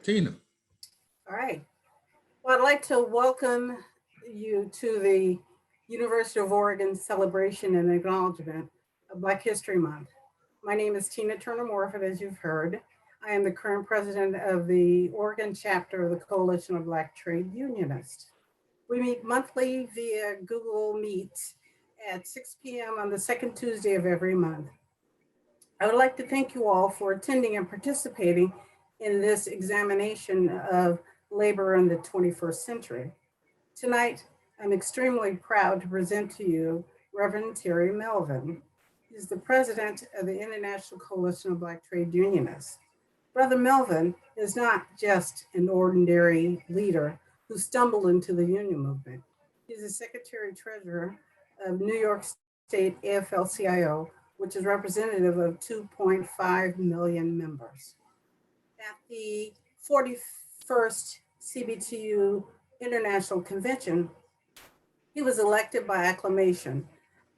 Tina. All right. Well, I'd like to welcome you to the University of Oregon celebration and acknowledgement of Black History Month. My name is Tina Turner Morfitt, as you've heard. I am the current president of the Oregon chapter of the Coalition of Black Trade Unionists. We meet monthly via Google Meet at 6 p.m. on the second Tuesday of every month. I would like to thank you all for attending and participating in this examination of labor in the 21st century. Tonight, I'm extremely proud to present to you Reverend Terry Melvin. He's the president of the International Coalition of Black Trade Unionists. Brother Melvin is not just an ordinary leader who stumbled into the union movement. He's the secretary treasurer of New York State AFL-CIO, which is representative of 2.5 million members. At the 41st CBTU International Convention, he was elected by acclamation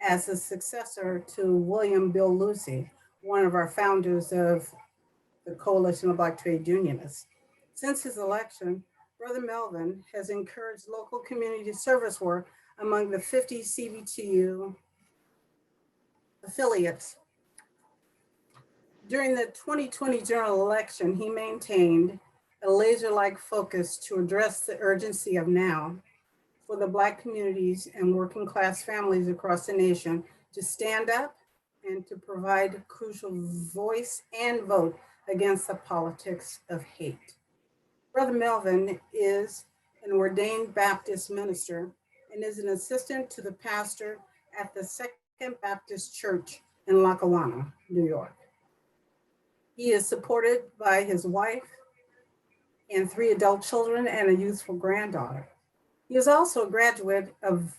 as the successor to William Bill Lucy, one of our founders of the Coalition of Black Trade Unionists. Since his election, Brother Melvin has encouraged local community service work among the 50 CBTU affiliates. During the 2020 general election, he maintained a laser like focus to address the urgency of now for the Black communities and working class families across the nation to stand up and to provide crucial voice and vote against the politics of hate. Brother Melvin is an ordained Baptist minister and is an assistant to the pastor at the Second Baptist Church in Lackawanna, New York. He is supported by his wife and three adult children and a youthful granddaughter. He is also a graduate of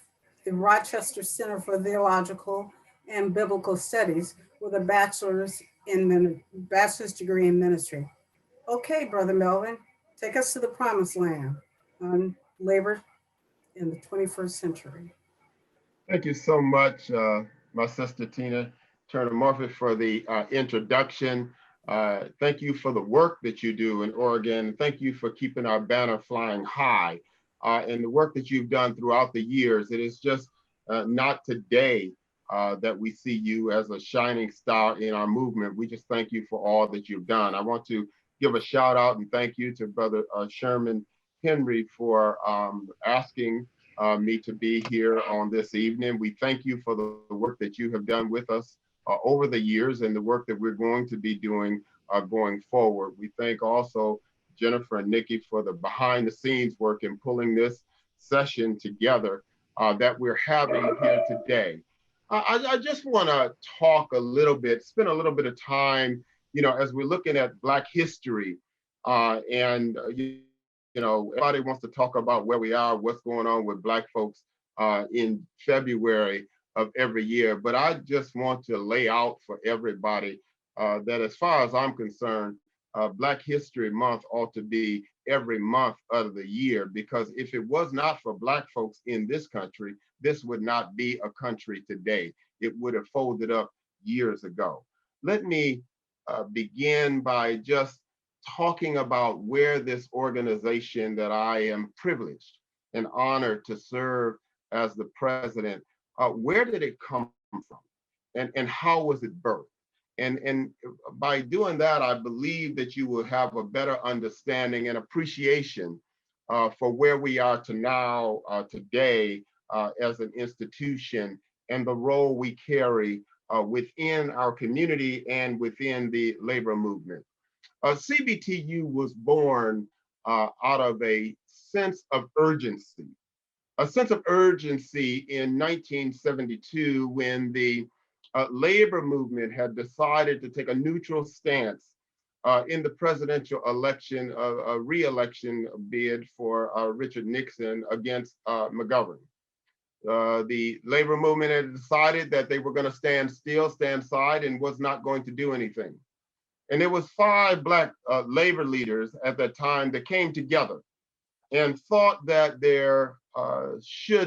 the Rochester Center for Theological and Biblical Studies with a bachelor's degree in ministry. Okay, Brother Melvin, take us to the promised land on labor in the 21st century. Thank you so much, my sister Tina Turner Murphy, for the introduction. Thank you for the work that you do in Oregon. Thank you for keeping our banner flying high and the work that you've done throughout the years. It is just not today that we see you as a shining star in our movement. We just thank you for all that you've done. I want to give a shout out and thank you to Brother Sherman Henry for asking me to be here on this evening. We thank you for the work that you have done with us over the years and the work that we're going to be doing going forward. We thank also Jennifer and Nikki for the behind the scenes work in pulling this session together that we're having here today. I just want to talk a little bit, spend a little bit of time, as we're looking at Black history and everybody wants to talk about where we are, what's going on with Black folks in February of every year. But I just want to lay out for everybody that as far as I'm concerned, Black History Month ought to be every month of the year, because if it was not for Black folks in this country, this would not be a country today. It would have folded up years ago. Let me begin by just talking about where this organization that I am privileged and honored to serve as the president, where did it come from and how was it birthed? And by doing that, I believe that you will have a better understanding and appreciation for where we are to now, today, as an institution and the role we carry within our community and within the labor movement. CBTU was born out of a sense of urgency in 1972 when the labor movement had decided to take a neutral stance in the presidential election, a re-election bid for Richard Nixon against McGovern. The labor movement had decided that they were going to stand side, and was not going to do anything. And there was 5 Black labor leaders at that time that came together and thought that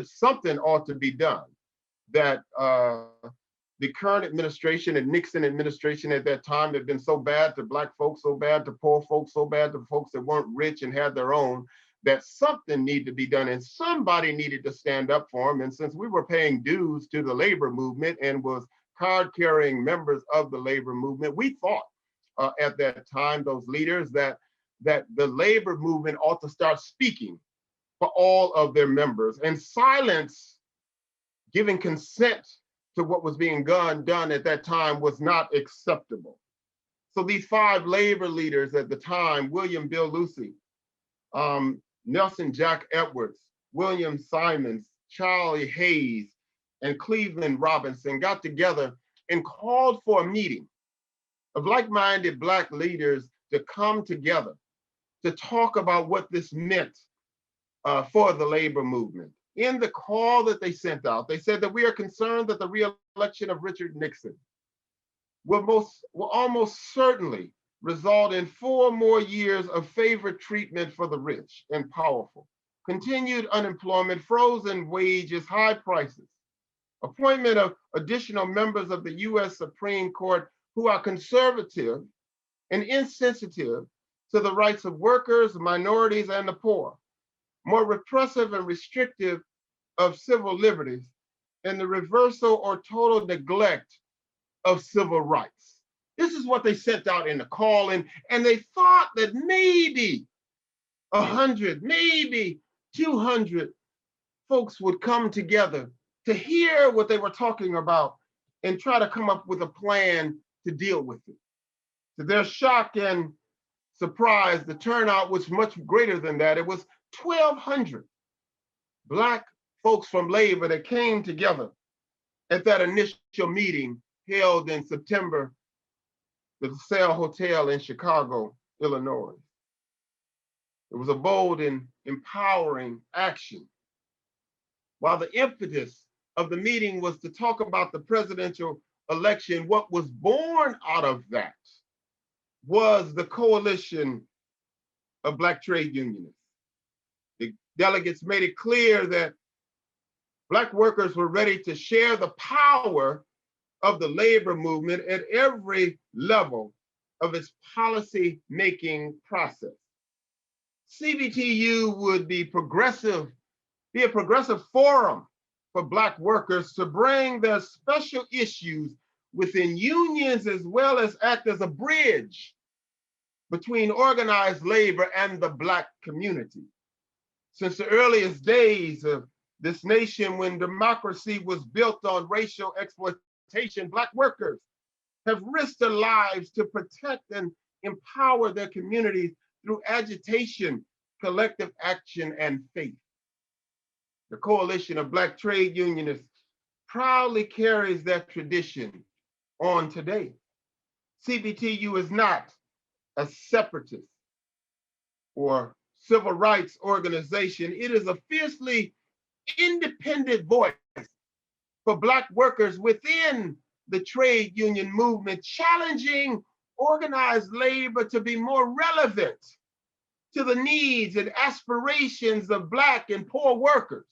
something ought to be done, that the current administration and Nixon administration at that time had been so bad to Black folks, so bad to poor folks, so bad to folks that weren't rich and had their own, that something needed to be done and somebody needed to stand up for them. And since we were paying dues to the labor movement and was card-carrying members of the labor movement, we thought at that time, those leaders, that the labor movement ought to start speaking for all of their members, and silence, giving consent to what was being done at that time, was not acceptable. So these 5 labor leaders at the time, William Bill Lucy, Nelson Jack Edwards, William Simons, Charlie Hayes, and Cleveland Robinson, got together and called for a meeting of like-minded Black leaders to come together to talk about what this meant for the labor movement. In the call that they sent out, they said that we are concerned that the re-election of Richard Nixon will almost certainly result in 4 more years of favored treatment for the rich and powerful, continued unemployment, frozen wages, high prices, appointment of additional members of the US Supreme Court who are conservative and insensitive to the rights of workers, minorities, and the poor, more repressive and restrictive of civil liberties, and the reversal or total neglect of civil rights. This is what they sent out in the call, and they thought that maybe 100, maybe 200 folks would come together to hear what they were talking about and try to come up with a plan to deal with it. To their shock and surprise, the turnout was much greater than that. It was 1,200 Black folks from labor that came together at that initial meeting held in September at the LaSalle Hotel in Chicago, Illinois. It was a bold and empowering action. While the impetus of the meeting was to talk about the presidential election, what was born out of that was the coalition of Black trade unionists. The delegates made it clear that Black workers were ready to share the power of the labor movement at every level of its policy-making process. CBTU would be a progressive forum for Black workers to bring their special issues within unions, as well as act as a bridge between organized labor and the Black community. Since the earliest days of this nation, when democracy was built on racial exploitation, Black workers have risked their lives to protect and empower their communities through agitation, collective action, and faith. The Coalition of Black Trade Unionists proudly carries that tradition on today. CBTU is not a separatist or civil rights organization. It is a fiercely independent voice for Black workers within the trade union movement, challenging organized labor to be more relevant to the needs and aspirations of Black and poor workers.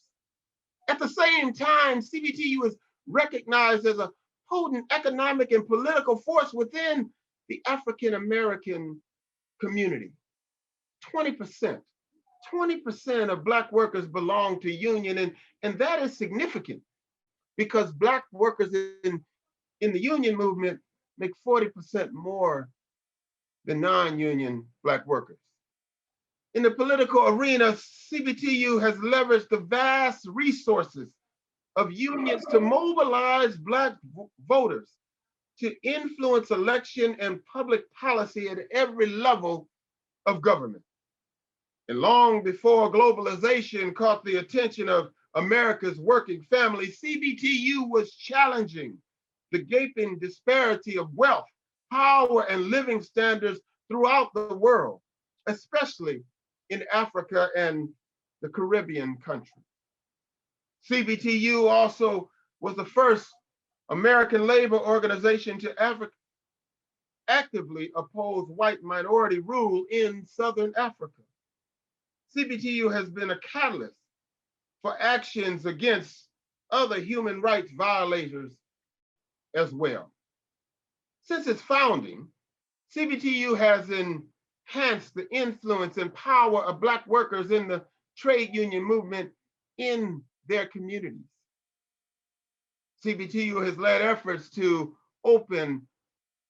At the same time, CBTU is recognized as a potent economic and political force within the African American community. 20% of Black workers belong to union, and that is significant because Black workers in the union movement make 40% more than non-union Black workers. In the political arena, CBTU has leveraged the vast resources of unions to mobilize Black voters to influence election and public policy at every level of government. And long before globalization caught the attention of America's working family, CBTU was challenging the gaping disparity of wealth, power, and living standards throughout the world, especially in Africa and the Caribbean countries. CBTU also was the first American labor organization to actively oppose white minority rule in Southern Africa. CBTU has been a catalyst for actions against other human rights violators as well. Since its founding, CBTU has enhanced the influence and power of Black workers in the trade union movement in their communities. CBTU has led efforts to open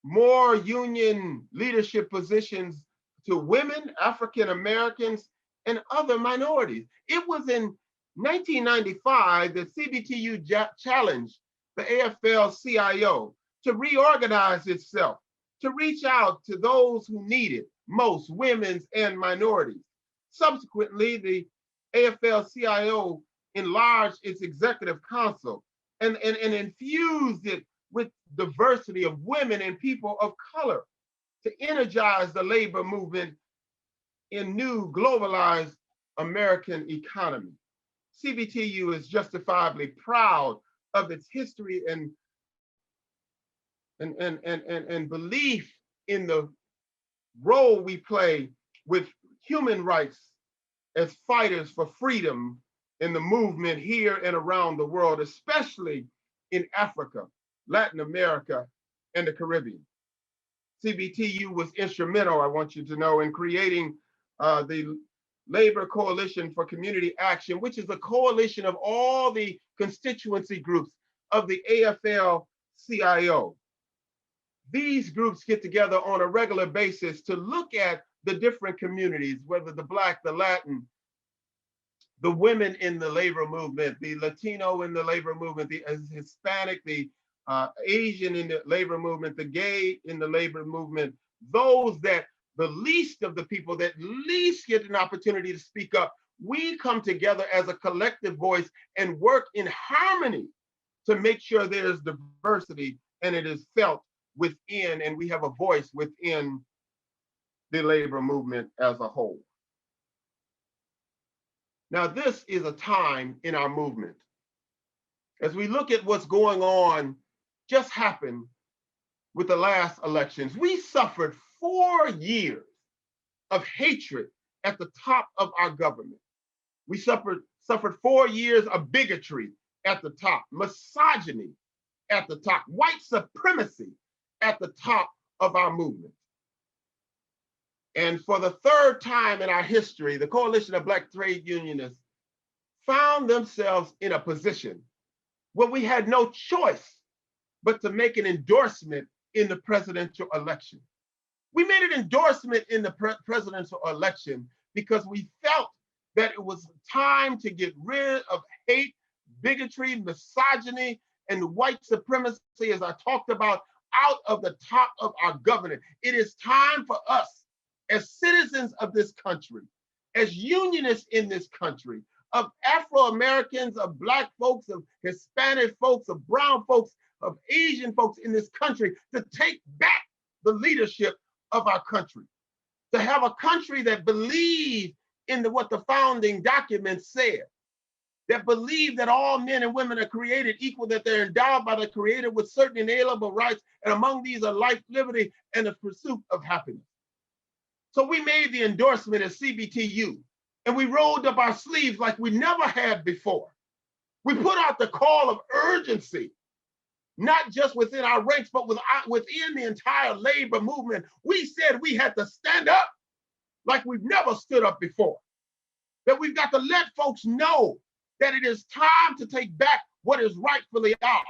more union leadership positions to women, African Americans, and other minorities. It was in 1995 that CBTU challenged the AFL-CIO to reorganize itself, to reach out to those who need it most, women and minorities. Subsequently, the AFL-CIO enlarged its executive council and infused it with diversity of women and people of color to energize the labor movement in new globalized American economy. CBTU is justifiably proud of its history and belief in the role we play with human rights as fighters for freedom in the movement here and around the world, especially in Africa, Latin America, and the Caribbean. CBTU was instrumental, I want you to know, in creating the Labor Coalition for Community Action, which is a coalition of all the constituency groups of the AFL-CIO. These groups get together on a regular basis to look at the different communities, whether the Black, the Latin, the women in the labor movement, the Latino in the labor movement, the Hispanic, the Asian in the labor movement, the gay in the labor movement, those that the least of the people that least get an opportunity to speak up, we come together as a collective voice and work in harmony to make sure there's diversity and it is felt within, and we have a voice within the labor movement as a whole. Now, this is a time in our movement. As we look at what's going on, just happened with the last elections, we suffered 4 years of hatred at the top of our government. We suffered 4 years of bigotry at the top, misogyny at the top, white supremacy at the top of our movement. And for the third time in our history, the Coalition of Black Trade Unionists found themselves in a position where we had no choice but to make an endorsement in the presidential election. We made an endorsement in the presidential election because we felt that it was time to get rid of hate, bigotry, misogyny, and white supremacy, as I talked about, out of the top of our government. It is time for us, as citizens of this country, as unionists in this country, of Afro-Americans, of Black folks, of Hispanic folks, of brown folks, of Asian folks in this country, to take back the leadership of our country, to have a country that believes in what the founding documents said, that believe that all men and women are created equal, that they're endowed by the Creator with certain inalienable rights, and among these are life, liberty, and the pursuit of happiness. So we made the endorsement as CBTU, and we rolled up our sleeves like we never had before. We put out the call of urgency, not just within our ranks, but within the entire labor movement. We said we had to stand up like we've never stood up before, that we've got to let folks know that it is time to take back what is rightfully ours,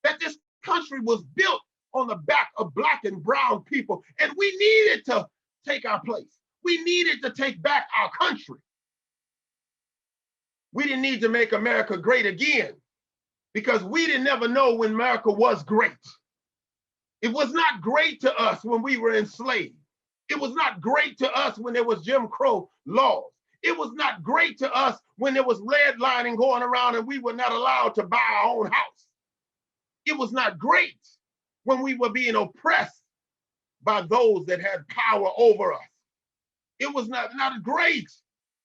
that this country was built on the back of Black and brown people, and we needed to take our place. We needed to take back our country. We didn't need to make America great again because we didn't never know when America was great. It was not great to us when we were enslaved. It was not great to us when there was Jim Crow laws. It was not great to us when there was redlining going around and we were not allowed to buy our own house. It was not great when we were being oppressed by those that had power over us. It was not great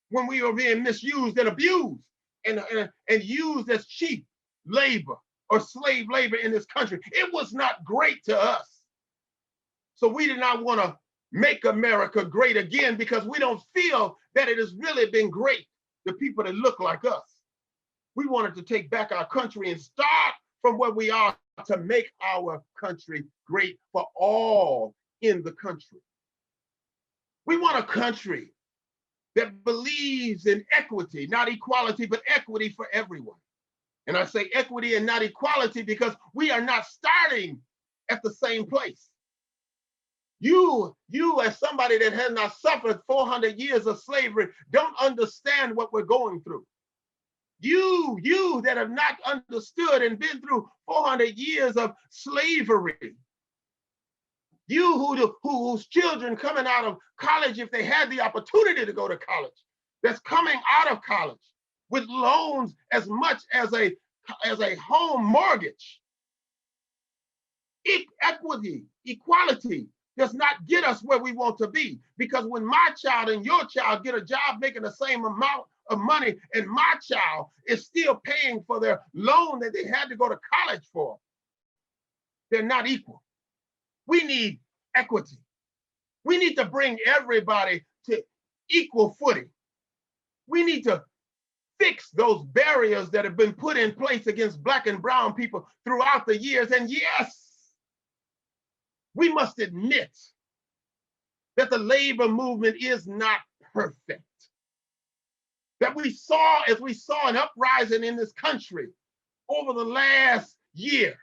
when we were being misused and abused and used as cheap labor or slave labor in this country. It was not great to us. So we did not want to make America great again because we don't feel that it has really been great to people that look like us. We wanted to take back our country and start from where we are to make our country great for all in the country. We want a country that believes in equity, not equality, but equity for everyone. And I say equity and not equality because we are not starting at the same place. You as somebody that has not suffered 400 years of slavery, don't understand what we're going through. You that have not understood and been through 400 years of slavery, whose children coming out of college, if they had the opportunity to go to college, that's coming out of college with loans as much as a home mortgage. Equity, equality does not get us where we want to be, because when my child and your child get a job making the same amount of money and my child is still paying for their loan that they had to go to college for, they're not equal. We need equity. We need to bring everybody to equal footing. We need to fix those barriers that have been put in place against Black and brown people throughout the years. And yes, we must admit that the labor movement is not perfect. That as we saw an uprising in this country over the last year,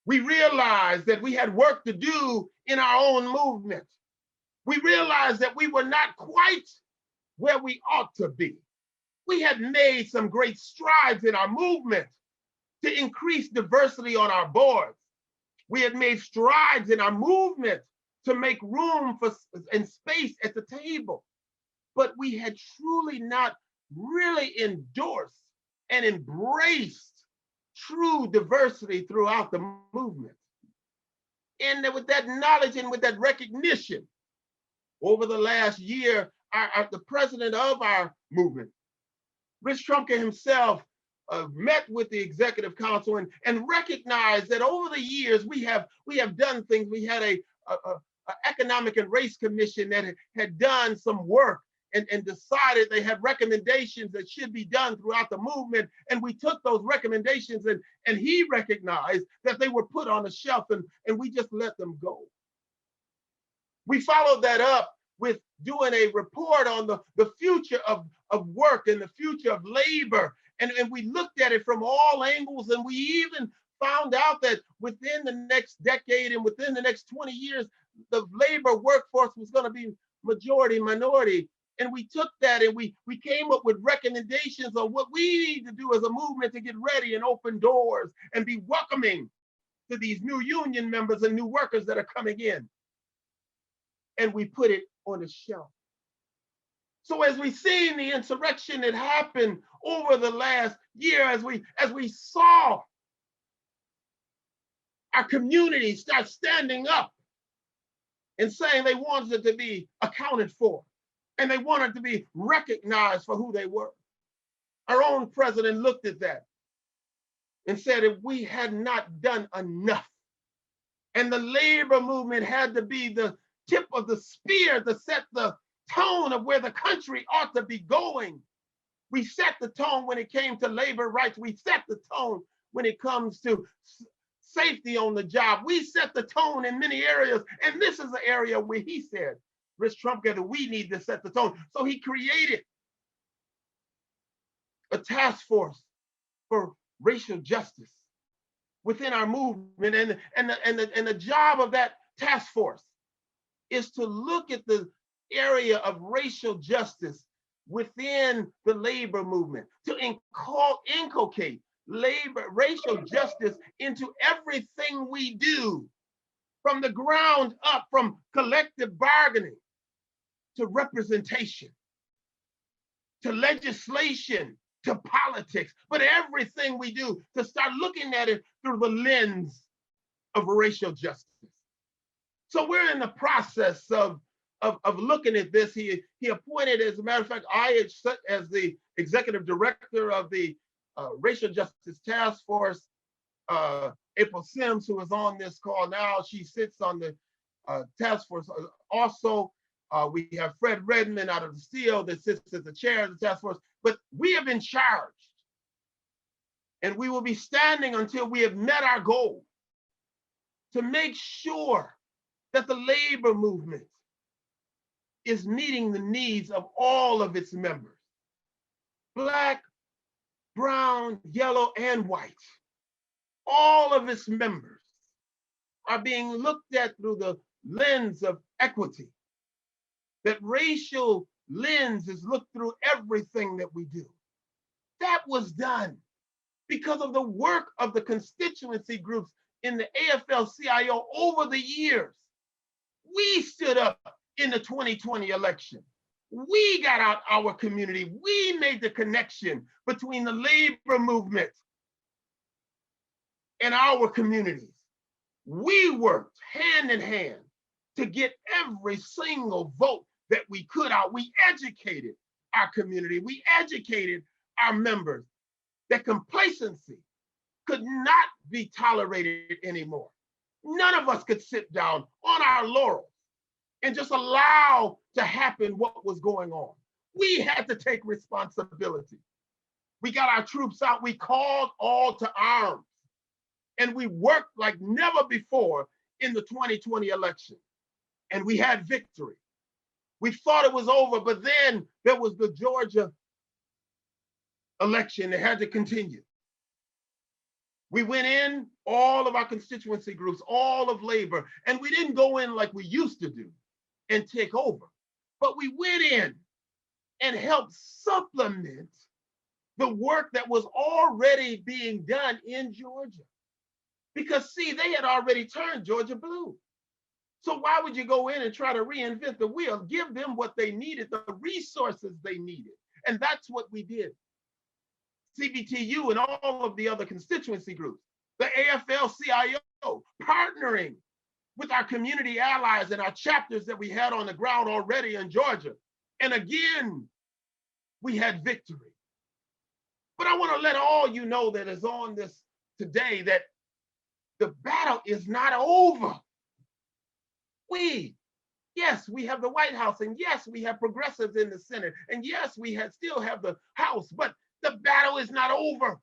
we realized that we had work to do in our own movement. We realized that we were not quite where we ought to be. We had made some great strides in our movement to increase diversity on our boards. We had made strides in our movement to make room for and space at the table. But we had truly not really endorsed and embraced true diversity throughout the movement. And with that knowledge and with that recognition, over the last year, the president of our movement, Rich Trumka himself, met with the executive council and recognized that over the years we have done things. We had a economic and race commission that had done some work and decided they had recommendations that should be done throughout the movement. And we took those recommendations and he recognized that they were put on a shelf and we just let them go. We followed that up with doing a report on the future of work and the future of labor. And we looked at it from all angles, and we even found out that within the next decade and within the next 20 years, the labor workforce was going to be majority minority. And we took that and we came up with recommendations on what we need to do as a movement to get ready and open doors and be welcoming to these new union members and new workers that are coming in. And we put it on the shelf. So as we seen the insurrection that happened over the last year, as we saw our community start standing up and saying they wanted to be accounted for and they wanted to be recognized for who they were. Our own president looked at that and said if we had not done enough, and the labor movement had to be the tip of the spear to set the tone of where the country ought to be going. We set the tone when it came to labor rights. We set the tone when it comes to safety on the job. We set the tone in many areas. And this is an area where he said, Rich Trumka, that we need to set the tone. So he created a task force for racial justice within our movement. And the job of that task force is to look at the area of racial justice within the labor movement, to inculcate racial justice into everything we do, from the ground up, from collective bargaining to representation, to legislation, to politics, but everything we do to start looking at it through the lens of racial justice. So we're in the process of looking at this. He appointed, as a matter of fact, I as the executive director of the Racial Justice Task Force. April Sims, who is on this call now, she sits on the task force also. We have Fred Redmond out of the Steel that sits as the chair of the task force, but we have been charged And we will be standing until we have met our goal to make sure that the labor movement is meeting the needs of all of its members, Black, brown, yellow, and white. All of its members are being looked at through the lens of equity. That racial lens is looked through everything that we do. That was done because of the work of the constituency groups in the AFL-CIO over the years. We stood up in the 2020 election. We got out our community. We made the connection between the labor movement and our communities. We worked hand in hand to get every single vote that we could out. We educated our community. We educated our members that complacency could not be tolerated anymore. None of us could sit down on our laurels and just allow to happen what was going on. We had to take responsibility. We got our troops out. We called all to arms. And we worked like never before in the 2020 election. And we had victory. We thought it was over, but then there was the Georgia election that had to continue. We went in, all of our constituency groups, all of labor, and we didn't go in like we used to do and take over, but we went in and helped supplement the work that was already being done in Georgia. Because see, they had already turned Georgia blue. So why would you go in and try to reinvent the wheel? Give them what they needed, the resources they needed. And that's what we did. CBTU and all of the other constituency groups, the AFL-CIO, partnering with our community allies and our chapters that we had on the ground already in Georgia. And again, we had victory. But I want to let all you know that is on this today that the battle is not over. Yes, we have the White House, and yes, we have progressives in the Senate, and yes, we still have the House, but the battle is not over.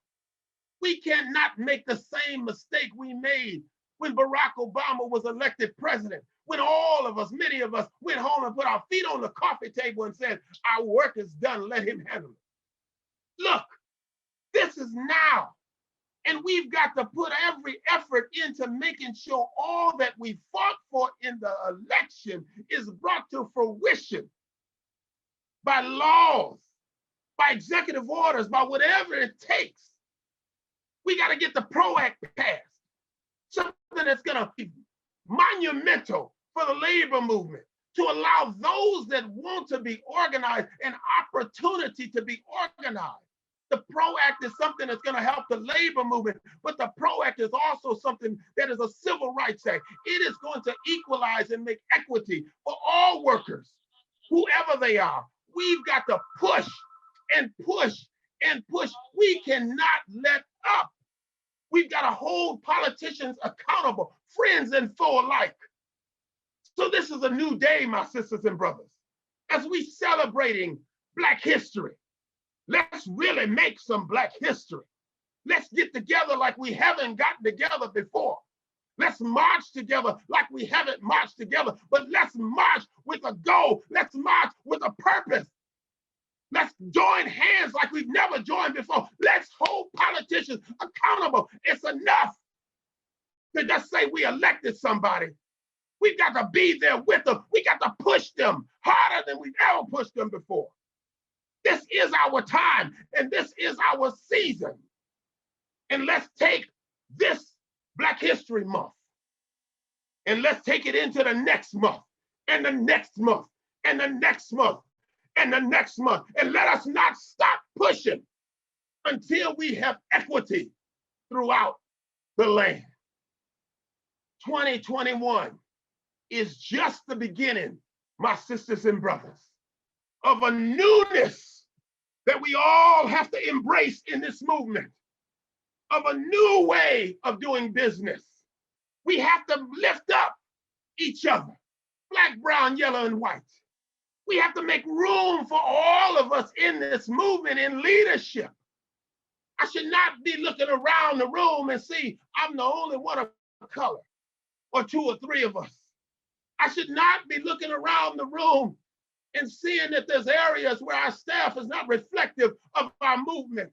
We cannot make the same mistake we made when Barack Obama was elected president, when all of us, many of us, went home and put our feet on the coffee table and said, our work is done, let him handle it. Look, this is now. And we've got to put every effort into making sure all that we fought for in the election is brought to fruition by laws, by executive orders, by whatever it takes. We got to get the PRO Act passed, something that's going to be monumental for the labor movement, to allow those that want to be organized an opportunity to be organized. The PRO Act is something that's going to help the labor movement, but the PRO Act is also something that is a civil rights act. It is going to equalize and make equity for all workers, whoever they are. We've got to push and push and push. We cannot let up. We've got to hold politicians accountable, friends and foe alike. So this is a new day, my sisters and brothers. As we celebrating Black history, let's really make some Black history. Let's get together like we haven't gotten together before. Let's march together like we haven't marched together, but let's march with a goal. Let's march with a purpose. Let's join hands like we've never joined before. Let's hold politicians accountable. It's enough to just say we elected somebody. We've got to be there with them. We got to push them harder than we've ever pushed them before. This is our time, and this is our season. And let's take this Black History Month, and let's take it into the next month, and the next month, and the next month, and the next month. And let us not stop pushing until we have equity throughout the land. 2021 is just the beginning, my sisters and brothers, of a newness that we all have to embrace in this movement, of a new way of doing business. We have to lift up each other, Black, brown, yellow, and white. We have to make room for all of us in this movement, in leadership. I should not be looking around the room and see I'm the only one of color or two or three of us. I should not be looking around the room and seeing that there's areas where our staff is not reflective of our movement.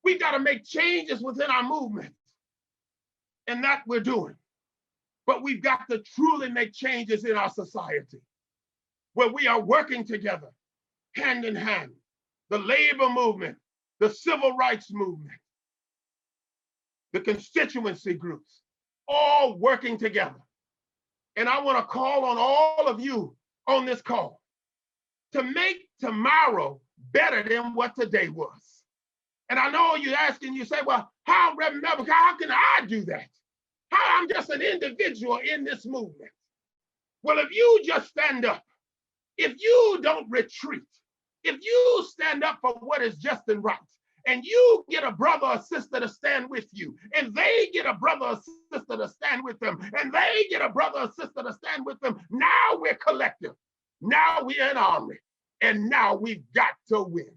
We got to make changes within our movement, and that we're doing. But we've got to truly make changes in our society where we are working together, hand in hand. The labor movement, the civil rights movement, the constituency groups, all working together. And I want to call on all of you on this call to make tomorrow better than what today was. And I know you're asking, you say, well, how, Reverend Melvin, how can I do that? How I'm just an individual in this movement. Well, if you just stand up, if you don't retreat, if you stand up for what is just and right, and you get a brother or sister to stand with you, and they get a brother or sister to stand with them, and they get a brother or sister to stand with them, now we're collective. Now we're an army, and now we've got to win.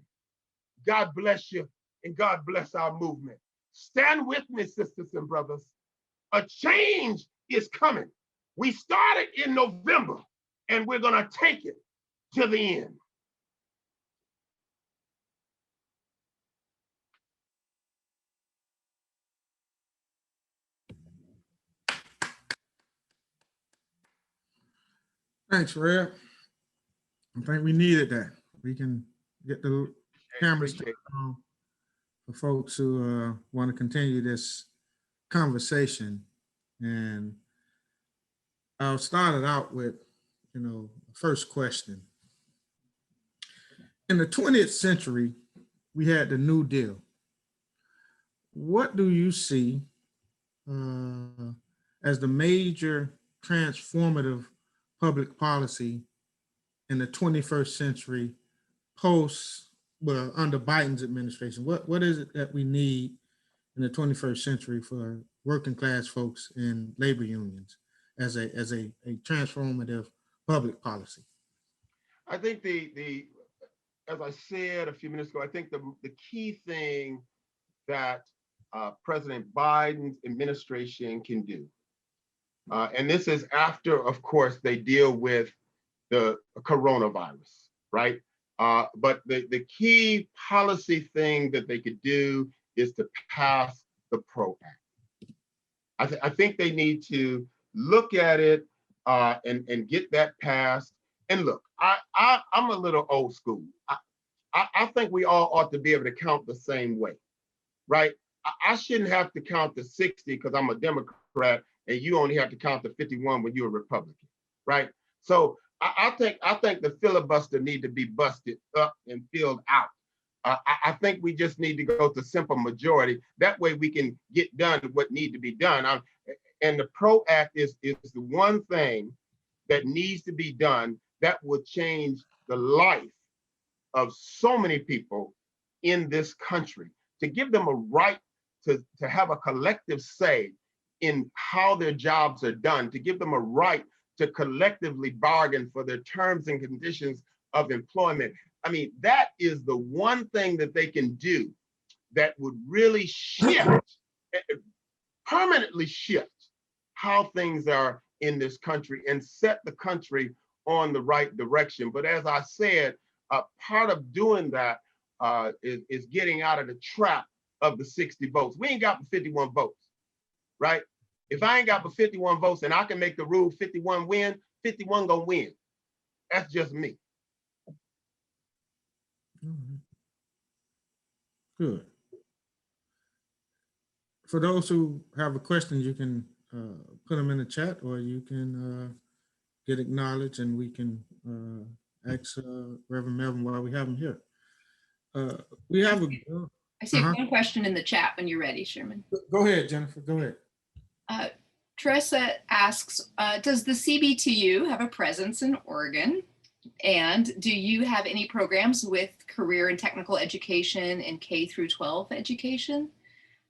God bless you, and God bless our movement. Stand with me, sisters and brothers. A change is coming. We started in November, and we're going to take it to the end. Thanks, Rev. I think we needed that. We can get the cameras on for folks who want to continue this conversation. And I'll start it out with, first question. In the 20th century, we had the New Deal. What do you see as the major transformative public policy in the 21st century under Biden's administration? What is it that we need in the 21st century for working class folks in labor unions as a transformative public policy? I think as I said a few minutes ago, I think the key thing that President Biden's administration can do, and this is after, of course, they deal with the coronavirus, right? But the key policy thing that they could do is to pass the PRO Act. I think they need to look at it and get that passed. And look, I'm a little old school. I think we all ought to be able to count the same way, right? I shouldn't have to count to 60 because I'm a Democrat, and you only have to count to 51 when you're a Republican, right? So I think the filibuster need to be busted up and filled out. I think we just need to go to simple majority. That way we can get done what need to be done. And the PRO Act is the one thing that needs to be done that will change the life of so many people in this country, to give them a right to have a collective say in how their jobs are done, to give them a right to collectively bargain for their terms and conditions of employment. I mean, that is the one thing that they can do that would really shift, permanently shift how things are in this country and set the country on the right direction. But as I said, part of doing that is getting out of the trap of the 60 votes. We ain't got the 51 votes, right? If I ain't got the 51 votes and I can make the rule 51 win, 51 gonna win. That's just me. Good. For those who have a question, you can put them in the chat, or you can get acknowledged, and we can ask Reverend Melvin while we have him here. We have I see one question in the chat when you're ready, Sherman. Go ahead, Jennifer, go ahead. Teresa asks, does the CBTU have a presence in Oregon? And do you have any programs with career and technical education and K through 12 education?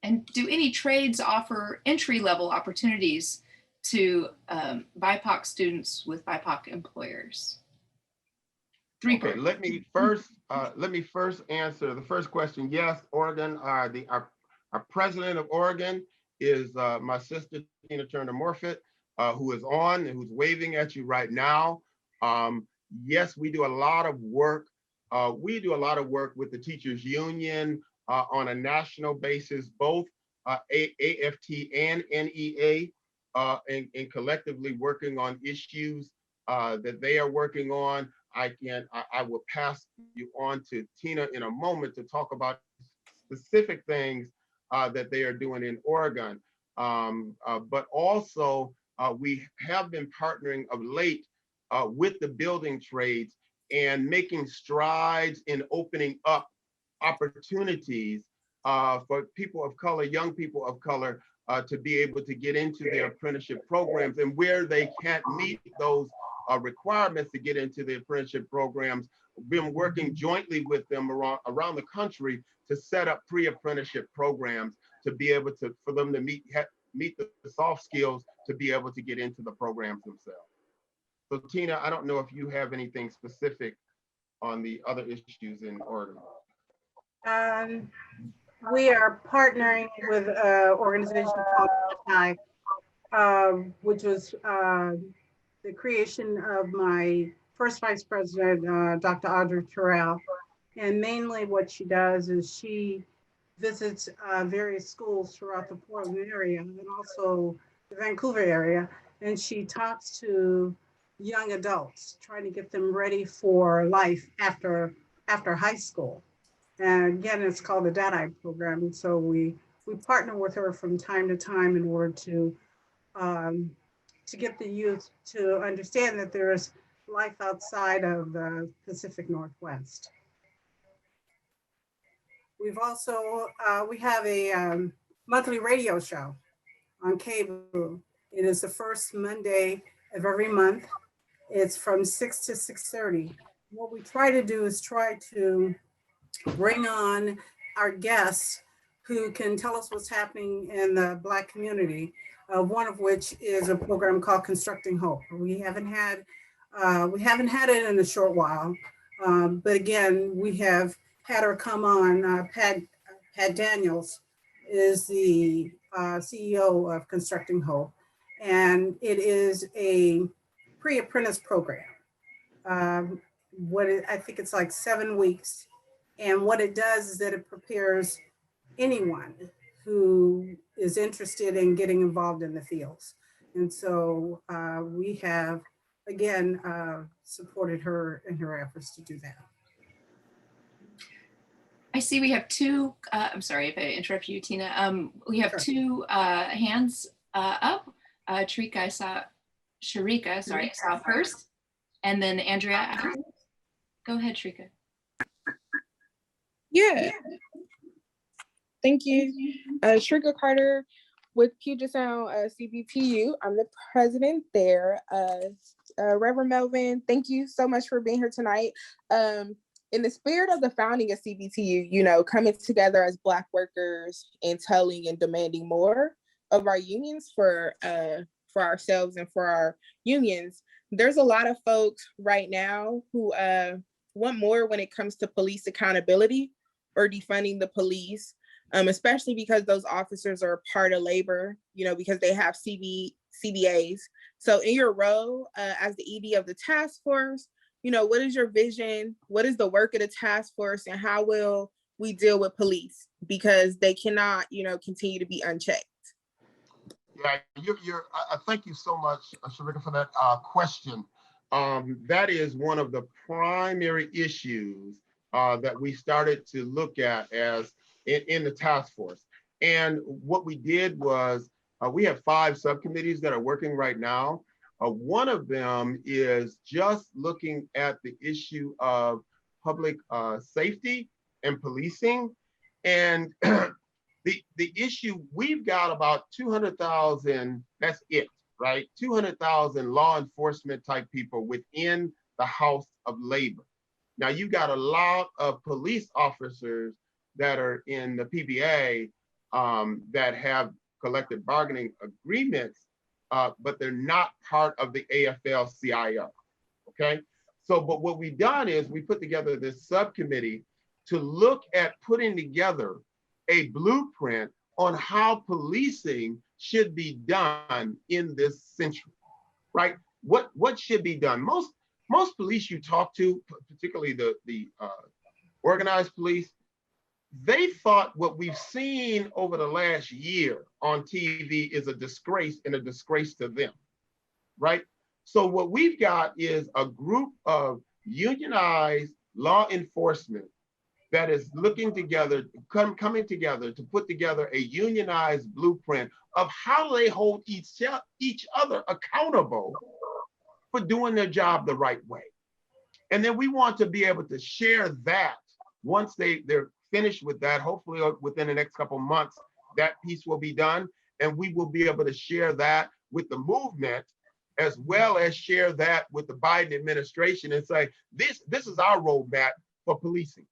And do any trades offer entry-level opportunities to BIPOC students with BIPOC employers? Three Okay, parts. let me first answer the first question. Yes, Oregon, our president of Oregon is my sister, Tina Turner-Morfitt, who is on and who's waving at you right now. Yes, we do a lot of work. We do a lot of work with the teachers union on a national basis, both AFT and NEA, and collectively working on issues that they are working on. I will pass you on to Tina in a moment to talk about specific things that they are doing in Oregon. But also we have been partnering of late with the building trades and making strides in opening up opportunities for people of color, young people of color, to be able to get into their apprenticeship programs, and where they can't meet those requirements to get into the apprenticeship programs. We've been working jointly with them around the country to set up pre-apprenticeship programs to be able to, for them to meet the soft skills to be able to get into the programs themselves. So Tina, I don't know if you have anything specific on the other issues in Oregon. We are partnering with an organization called Untitled, which was the creation of my first vice president, Dr. Audrey Terrell. And mainly what she does is she visits various schools throughout the Portland area and also the Vancouver area. And she talks to young adults, trying to get them ready for life after high school. And again, it's called the Dad-Eye program. And so we partner with her from time to time in order to get the youth to understand that there is life outside of the Pacific Northwest. We've also, we have a monthly radio show on cable. It is the first Monday of every month. It's from 6 to 6:30. What we try to do is try to bring on our guests who can tell us what's happening in the Black community, one of which is a program called Constructing Hope. We haven't had it in a short while, but again, we have had her come on. Pat Daniels is the CEO of Constructing Hope, and it is a pre-apprentice program. I think it's like 7 weeks. And what it does is that it prepares anyone who is interested in getting involved in the fields. And so we have, again, supported her in her efforts to do that. I see we have two, I'm sorry if I interrupt you, Tina. We have two hands up. Sharika, I saw first, and then Andrea after. Go ahead, Sharika. Yeah. Thank you. Sharika Carter with Puget Sound CBTU. I'm the president there. Reverend Melvin, thank you so much for being here tonight. In the spirit of the founding of CBTU, coming together as Black workers and telling and demanding more of our unions for ourselves and for our unions, there's a lot of folks right now who want more when it comes to police accountability or defunding the police, especially because those officers are part of labor, because they have CBAs. So in your role as the ED of the task force, what is your vision? What is the work of the task force, and how will we deal with police? Because they cannot, continue to be unchecked. Yeah, I thank you so much, Sharika, for that question. That is one of the primary issues that we started to look at as in the task force. And what we did was we have 5 subcommittees that are working right now. One of them is just looking at the issue of public safety and policing. And the issue, we've got about 200,000, that's it, right? 200,000 law enforcement type people within the House of Labor. Now you've got a lot of police officers that are in the PBA that have collective bargaining agreements, but they're not part of the AFL-CIO, okay? So, but what we've done is we put together this subcommittee to look at putting together a blueprint on how policing should be done in this century, right? What should be done? Most police you talk to, particularly the organized police, they thought what we've seen over the last year on TV is a disgrace and a disgrace to them, right? So what we've got is a group of unionized law enforcement that is looking together, coming together to put together a unionized blueprint of how they hold each other accountable for doing their job the right way. And then we want to be able to share that once they're finished with that. Hopefully within the next couple of months, that piece will be done. And we will be able to share that with the movement, as well as share that with the Biden administration and say, this is our roadmap for policing.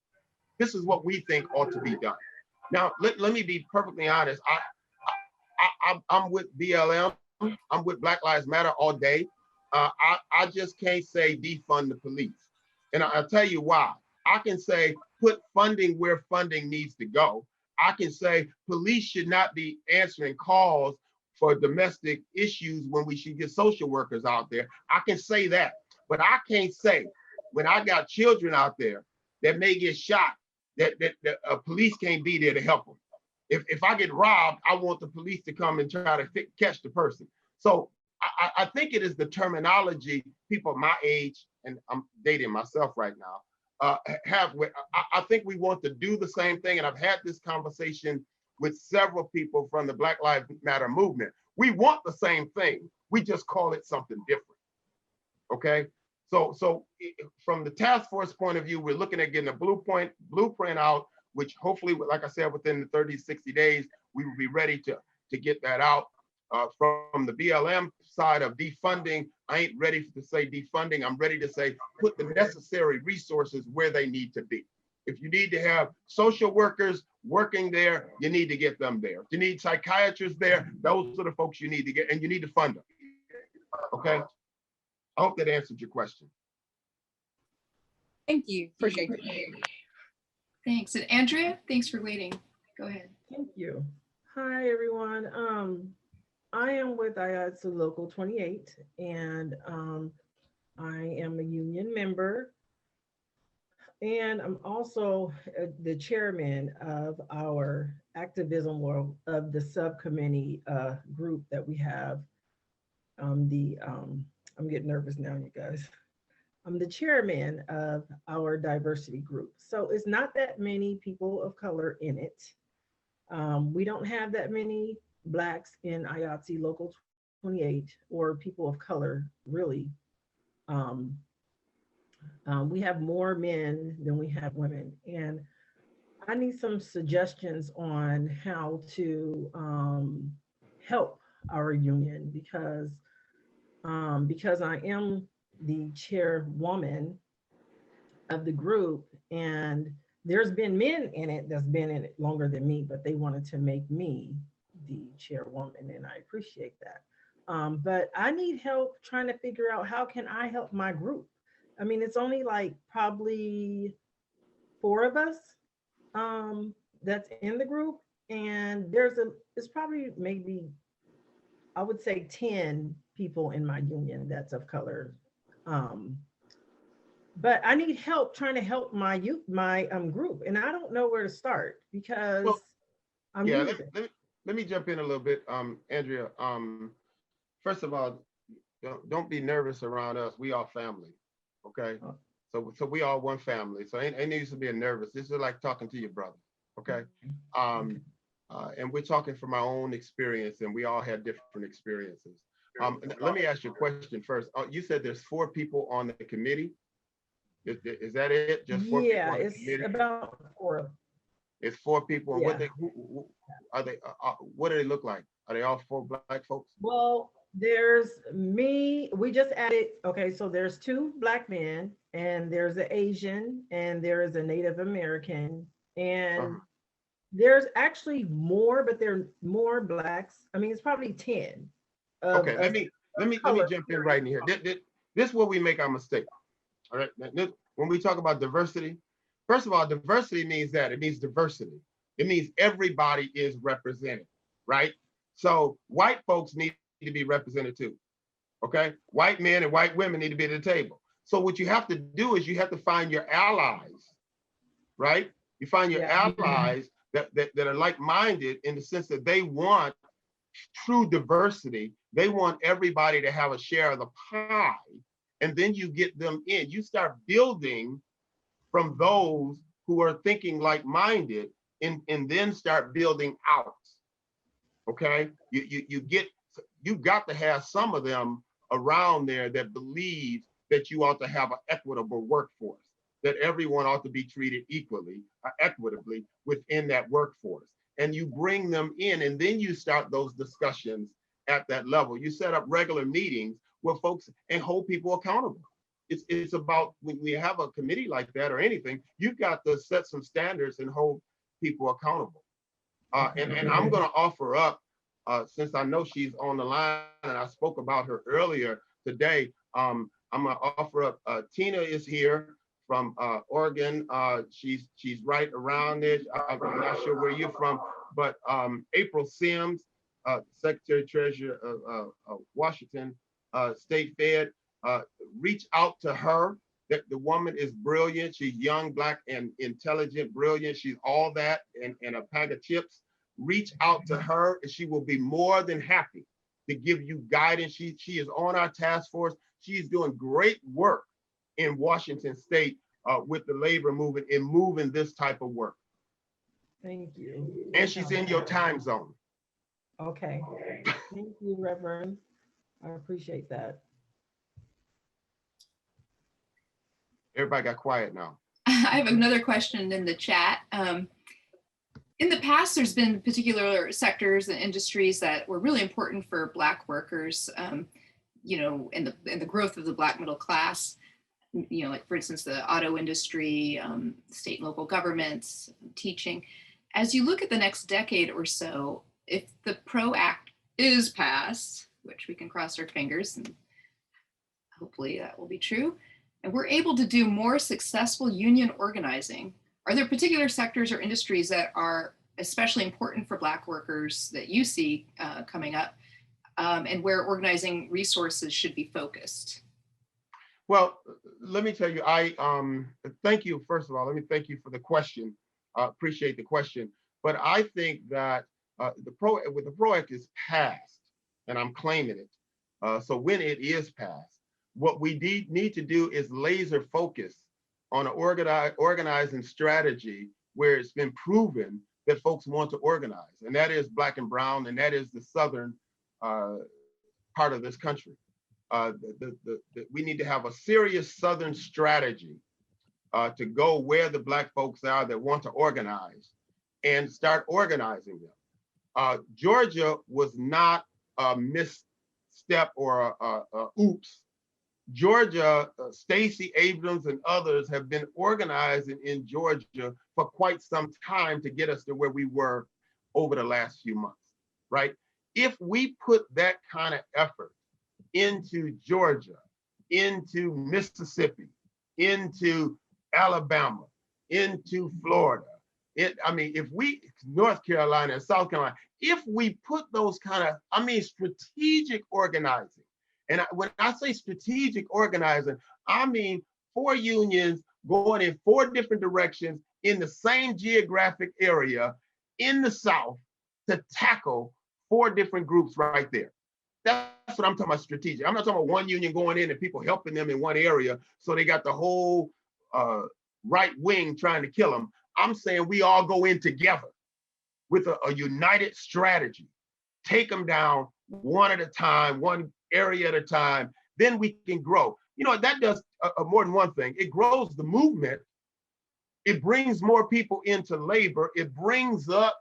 This is what we think ought to be done. Now, let me be perfectly honest. I'm with BLM. I'm with Black Lives Matter all day. I just can't say defund the police. And I'll tell you why. I can say put funding where funding needs to go. I can say police should not be answering calls for domestic issues when we should get social workers out there. I can say that, but I can't say when I got children out there that may get shot, that police can't be there to help them. If I get robbed, I want the police to come and try to catch the person. So I think it is the terminology people my age, and I'm dating myself right now, have. I think we want to do the same thing, and I've had this conversation with several people from the Black Lives Matter movement. We want the same thing. We just call it something different. Okay. So from the task force point of view, we're looking at getting a blueprint out, which hopefully, like I said, within the 30, 60 days, we will be ready to get that out. From the BLM side of defunding, I ain't ready to say defunding. I'm ready to say put the necessary resources where they need to be. If you need to have social workers working there, you need to get them there. If you need psychiatrists there, those are the folks you need to get, and you need to fund them. Okay. I hope that answered your question. Thank you. Appreciate it. Thanks. And Andrea, thanks for waiting. Go ahead. Thank you. Hi, everyone. I am with IATSE Local 28, and I am a union member. And I'm also the chairman of our activism world of the subcommittee group that we have. I'm getting nervous now, you guys. I'm the chairman of our diversity group. So it's not that many people of color in it. We don't have that many Blacks in IATSE Local 28 or people of color, really. We have more men than we have women. And I need some suggestions on how to help our union because I am the chairwoman of the group, and there's been men in it that's been in it longer than me, but they wanted to make me the chairwoman, and I appreciate that. But I need help trying to figure out how can I help my group. I mean, it's only like probably 4 of us that's in the group, and it's probably maybe, I would say 10 people in my union that's of color. But I need help trying to help my group, and I don't know where to start because I'm yeah. Let me jump in a little bit, Andrea. First of all, don't be nervous around us. We all family, okay? So we all one family. So ain't needs to be nervous. This is like talking to your brother, okay? And we're talking from our own experience, and we all have different experiences. Let me ask you a question first. You said there's 4 people on the committee. Is that it? Just 4 people on the committee? Yeah, it's about 4. It's 4 people. And Yeah. who are they? What do they look like? Are they all 4 Black folks? Well, there's me. We just added, okay, so there's 2 Black men, and there's an Asian, and there is a Native American, and there's actually more, but there are more Blacks. I mean, it's probably 10. Okay, let me jump in right in here. This is where we make our mistake. All right. When we talk about diversity, first of all, diversity means that it means diversity. It means everybody is represented, right? So white folks need to be represented too. Okay, white men and white women need to be at the table. So what you have to do is you have to find your allies, right? You find your allies that are like-minded in the sense that they want true diversity. They want everybody to have a share of the pie, and then you get them in. You start building from those who are thinking like-minded, and then start building out. Okay, you've got to have some of them around there that believe that you ought to have an equitable workforce, that everyone ought to be treated equally, equitably within that workforce. And you bring them in, and then you start those discussions at that level. You set up regular meetings where folks and hold people accountable. It's about, when we have a committee like that or anything, you've got to set some standards and hold people accountable. And I'm going to offer up, since I know she's on the line and I spoke about her earlier today, I'm going to offer up, Tina is here from Oregon. She's right around it. I'm not sure where you're from, but April Sims, Secretary Treasurer of Washington State Fed, reach out to her. That the woman is brilliant. She's young, Black, and intelligent, brilliant. She's all that and a bag of chips. Reach out to her and she will be more than happy to give you guidance. She is on our task force. She's doing great work in Washington State with the labor movement and moving this type of work. Thank you. And she's in your time zone. Okay. Thank you, Reverend. I appreciate that. Everybody got quiet now. I have another question in the chat. In the past, there's been particular sectors and industries that were really important for Black workers, you know, in the growth of the Black middle class, you know, like for instance, the auto industry, state and local governments, teaching. As you look at the next decade or so, if the PRO Act is passed, which we can cross our fingers and hopefully that will be true, and we're able to do more successful union organizing, are there particular sectors or industries that are especially important for Black workers that you see coming up, and where organizing resources should be focused? Well, let me tell you, I thank you, first of all, let me thank you for the question. Appreciate the question. But I think that the PRO Act is passed, and I'm claiming it. So when it is passed, what we need to do is laser focus on an organizing strategy where it's been proven that folks want to organize, and that is Black and brown, and that is the southern part of this country. We need to have a serious southern strategy to go where the Black folks are that want to organize and start organizing them. Georgia was not a misstep or a oops. Georgia, Stacey Abrams and others have been organizing in Georgia for quite some time to get us to where we were over the last few months, right? If we put that kind of effort into Georgia, into Mississippi, into Alabama, into Florida, if we, North Carolina and South Carolina, if we put those kind of, strategic organizing, and when I say strategic organizing, I mean 4 unions going in 4 different directions in the same geographic area in the South to tackle 4 different groups right there. That's what I'm talking about strategic. I'm not talking about one union going in and people helping them in one area so they got the whole right wing trying to kill them. I'm saying we all go in together with a united strategy, take them down one at a time, one area at a time, then we can grow. You know, that does more than one thing. It grows the movement. It brings more people into labor. It brings up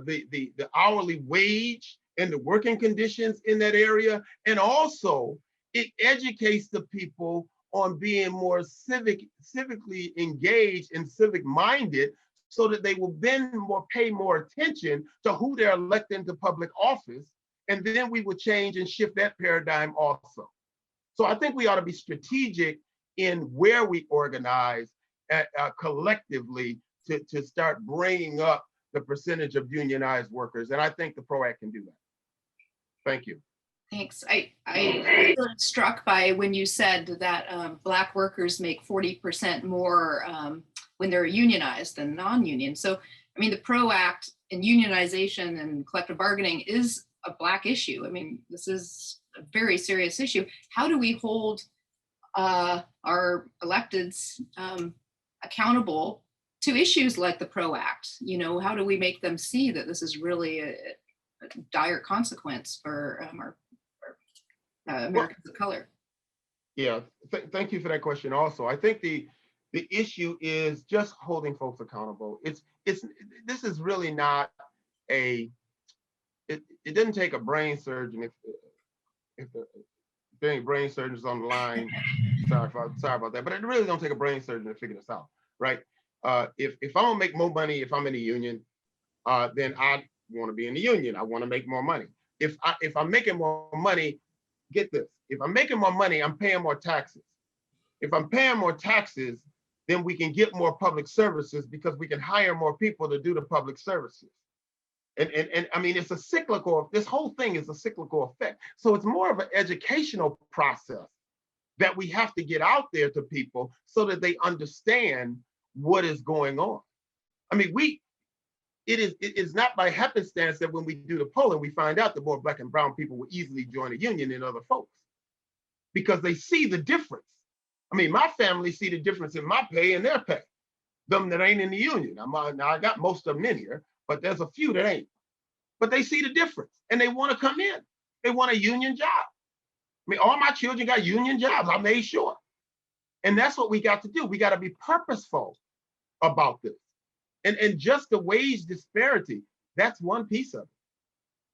the hourly wage and the working conditions in that area. And also it educates the people on being more civically engaged and civic minded, so that they will then pay more attention to who they're elected into public office. And then we will change and shift that paradigm also. So I think we ought to be strategic in where we organize collectively to start bringing up the percentage of unionized workers. And I think the PRO Act can do that. Thank you. Thanks. I was struck by when you said that Black workers make 40% more when they're unionized than non-union. So, I mean, the PRO Act and unionization and collective bargaining is a Black issue. I mean, this is a very serious issue. How do we hold our electeds accountable to issues like the PRO Act? You know, how do we make them see that this is really a dire consequence for our Americans of color? Yeah, thank you for that question. Also, I think the issue is just holding folks accountable. This is really not it didn't take a brain surgeon. If there ain't brain surgeons on the line, sorry about that, but it really don't take a brain surgeon to figure this out, right? If I want to make more money, if I'm in the union, then I want to be in the union. I want to make more money. If I'm making more money, get this, if I'm making more money, I'm paying more taxes. If I'm paying more taxes, then we can get more public services because we can hire more people to do the public services. And I mean, it's a cyclical, this whole thing is a cyclical effect. So it's more of an educational process that we have to get out there to people so that they understand what is going on. I mean, it is not by happenstance that when we do the polling, we find out that more Black and brown people will easily join a union than other folks because they see the difference. I mean, my family see the difference in my pay and their pay, them that ain't in the union. Now I got most of them in here, but there's a few that ain't. But they see the difference and they want to come in. They want a union job. I mean, all my children got union jobs. I made sure. And that's what we got to do. We got to be purposeful about this. And just the wage disparity, that's one piece of it.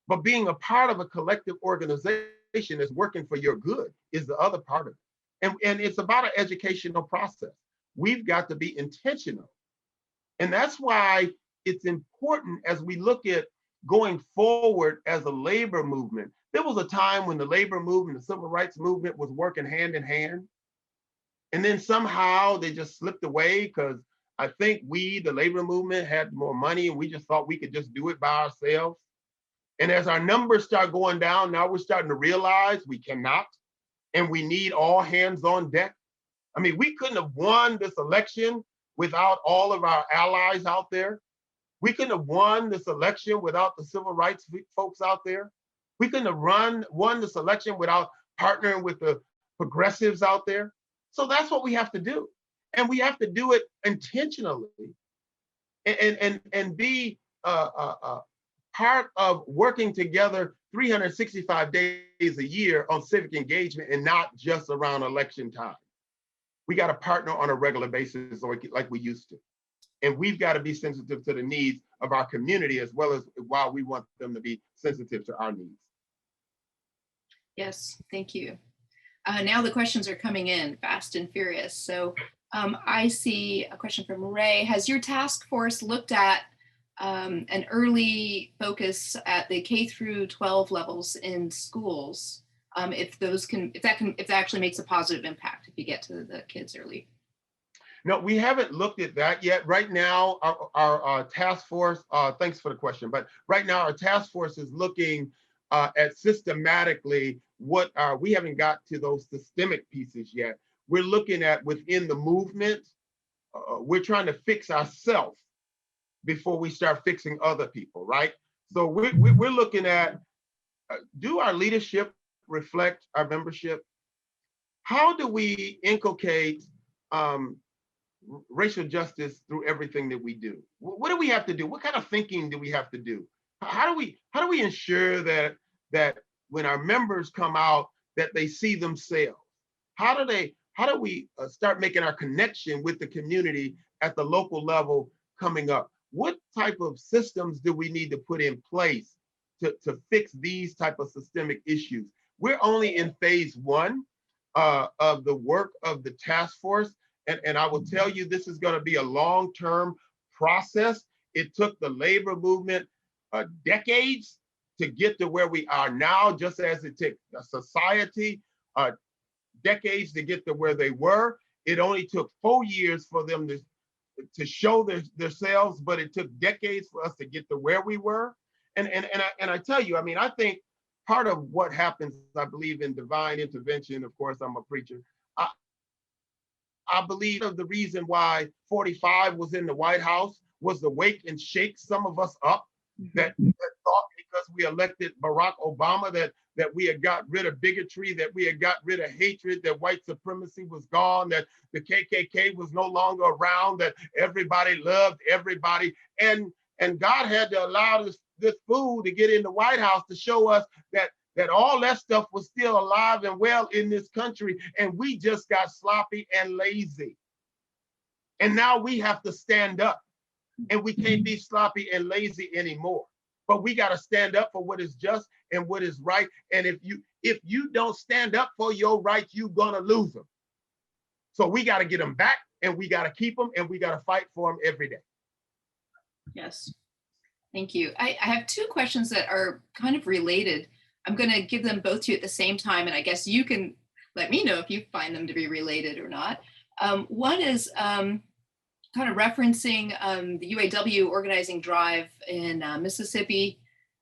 But being a part of a collective organization that's working for your good is the other part of it. And it's about an educational process. We've got to be intentional. And that's why it's important as we look at going forward as a labor movement. There was a time when the labor movement, the civil rights movement was working hand in hand. And then somehow they just slipped away because I think we, the labor movement, had more money and we just thought we could just do it by ourselves. And as our numbers start going down, now we're starting to realize we cannot, and we need all hands on deck. I mean, we couldn't have won this election without all of our allies out there. We couldn't have won this election without the civil rights folks out there. We couldn't have won this election without partnering with the progressives out there. So that's what we have to do. And we have to do it intentionally and be part of working together 365 days a year on civic engagement and not just around election time. We got to partner on a regular basis like we used to. And we've got to be sensitive to the needs of our community as well as while we want them to be sensitive to our needs. Yes, thank you. Now the questions are coming in fast and furious. So I see a question from Ray. Has your task force looked at an early focus at the K through 12 levels in schools? If that actually makes a positive impact if you get to the kids early? No, we haven't looked at that yet. Right now, our task force, thanks for the question, but right now our task force is looking at systematically we haven't got to those systemic pieces yet. We're looking at within the movement, we're trying to fix ourselves before we start fixing other people, right? So we're looking at, do our leadership reflect our membership? How do we inculcate racial justice through everything that we do? What do we have to do? What kind of thinking do we have to do? How do we ensure that when our members come out, that they see themselves? How do we start making our connection with the community at the local level coming up? What type of systems do we need to put in place to fix these type of systemic issues? We're only in phase one of the work of the task force. And I will tell you, this is going to be a long-term process. It took the labor movement decades to get to where we are now, just as it took a society decades to get to where they were. It only took 4 years for them to show themselves, but it took decades for us to get to where we were. And I tell you, I mean, I think part of what happens, I believe in divine intervention. Of course, I'm a preacher. I believe of the reason why 45 was in the White House was to wake and shake some of us up that thought because we elected Barack Obama that we had got rid of bigotry, that we had got rid of hatred, that white supremacy was gone, that the KKK was no longer around, that everybody loved everybody. And God had to allow this fool to get in the White House to show us that all that stuff was still alive and well in this country, and we just got sloppy and lazy. And now we have to stand up, and we can't be sloppy and lazy anymore. But we got to stand up for what is just and what is right. And if you don't stand up for your rights, you're gonna lose them. So we got to get them back, and we got to keep them, and we got to fight for them every day. Yes, thank you. I have two questions that are kind of related. I'm going to give them both to you at the same time, and I guess you can let me know if you find them to be related or not. One is kind of referencing the UAW organizing drive in Mississippi,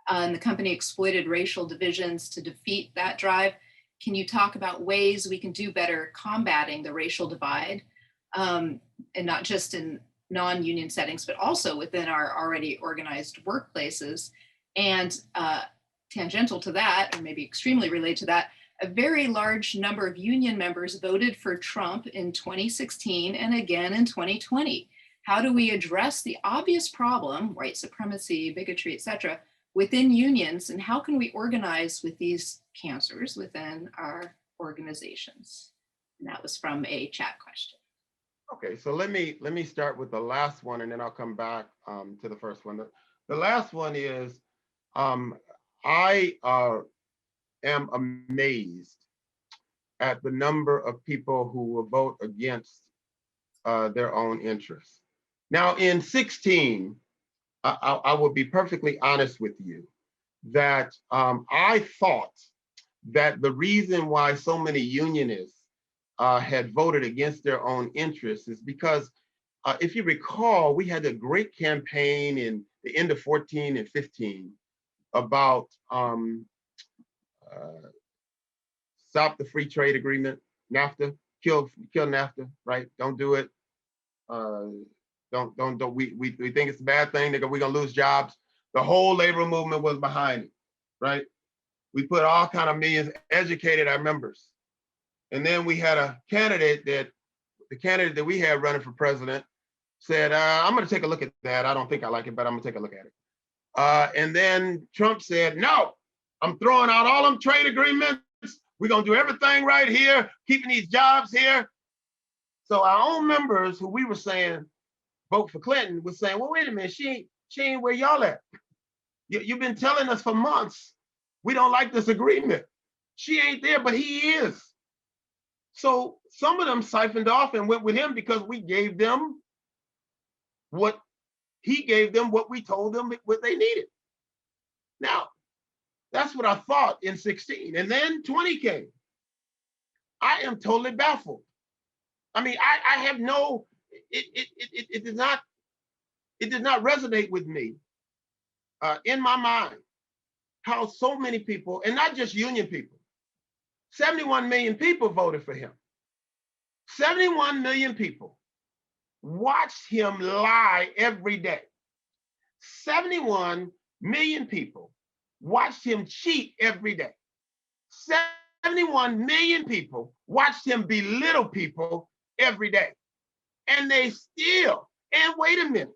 and the company exploited racial divisions to defeat that drive. Can you talk about ways we can do better combating the racial divide, and not just in non-union settings, but also within our already organized workplaces? And tangential to that, or maybe extremely related to that, a very large number of union members voted for Trump in 2016 and again in 2020. How do we address the obvious problem, white supremacy, bigotry, etc., within unions, and how can we organize with these cancers within our organizations? And that was from a chat question. Okay, so let me start with the last one, and then I'll come back to the first one. The last one is, I am amazed at the number of people who will vote against their own interests. Now, in 16, I will be perfectly honest with you that I thought that the reason why so many unionists had voted against their own interests is because if you recall, we had a great campaign in the end of 14 and 15 about stop the free trade agreement, NAFTA, kill NAFTA, right? Don't do it. Don't. We think it's a bad thing. We're gonna lose jobs. The whole labor movement was behind it, right? We put all kind of millions, educated our members, and then we had a candidate the candidate that we had running for president said, "I'm gonna take a look at that. I don't think I like it, but I'm gonna take a look at it." And then Trump said, "No, I'm throwing out all them trade agreements. We're gonna do everything right here, keeping these jobs here." So our own members who we were saying vote for Clinton was saying, "Well, wait a minute, she ain't where y'all at. You've been telling us for months, we don't like this agreement. She ain't there, but he is." So some of them siphoned off and went with him because we gave them what he gave them, what we told them what they needed. Now, that's what I thought in 16. And then 20 came. I am totally baffled. I mean, I have no, it did not resonate with me in my mind how so many people, and not just union people, 71 million people voted for him. 71 million people watched him lie every day. 71 million people watched him cheat every day. 71 million people watched him belittle people every day. And they still, and wait a minute.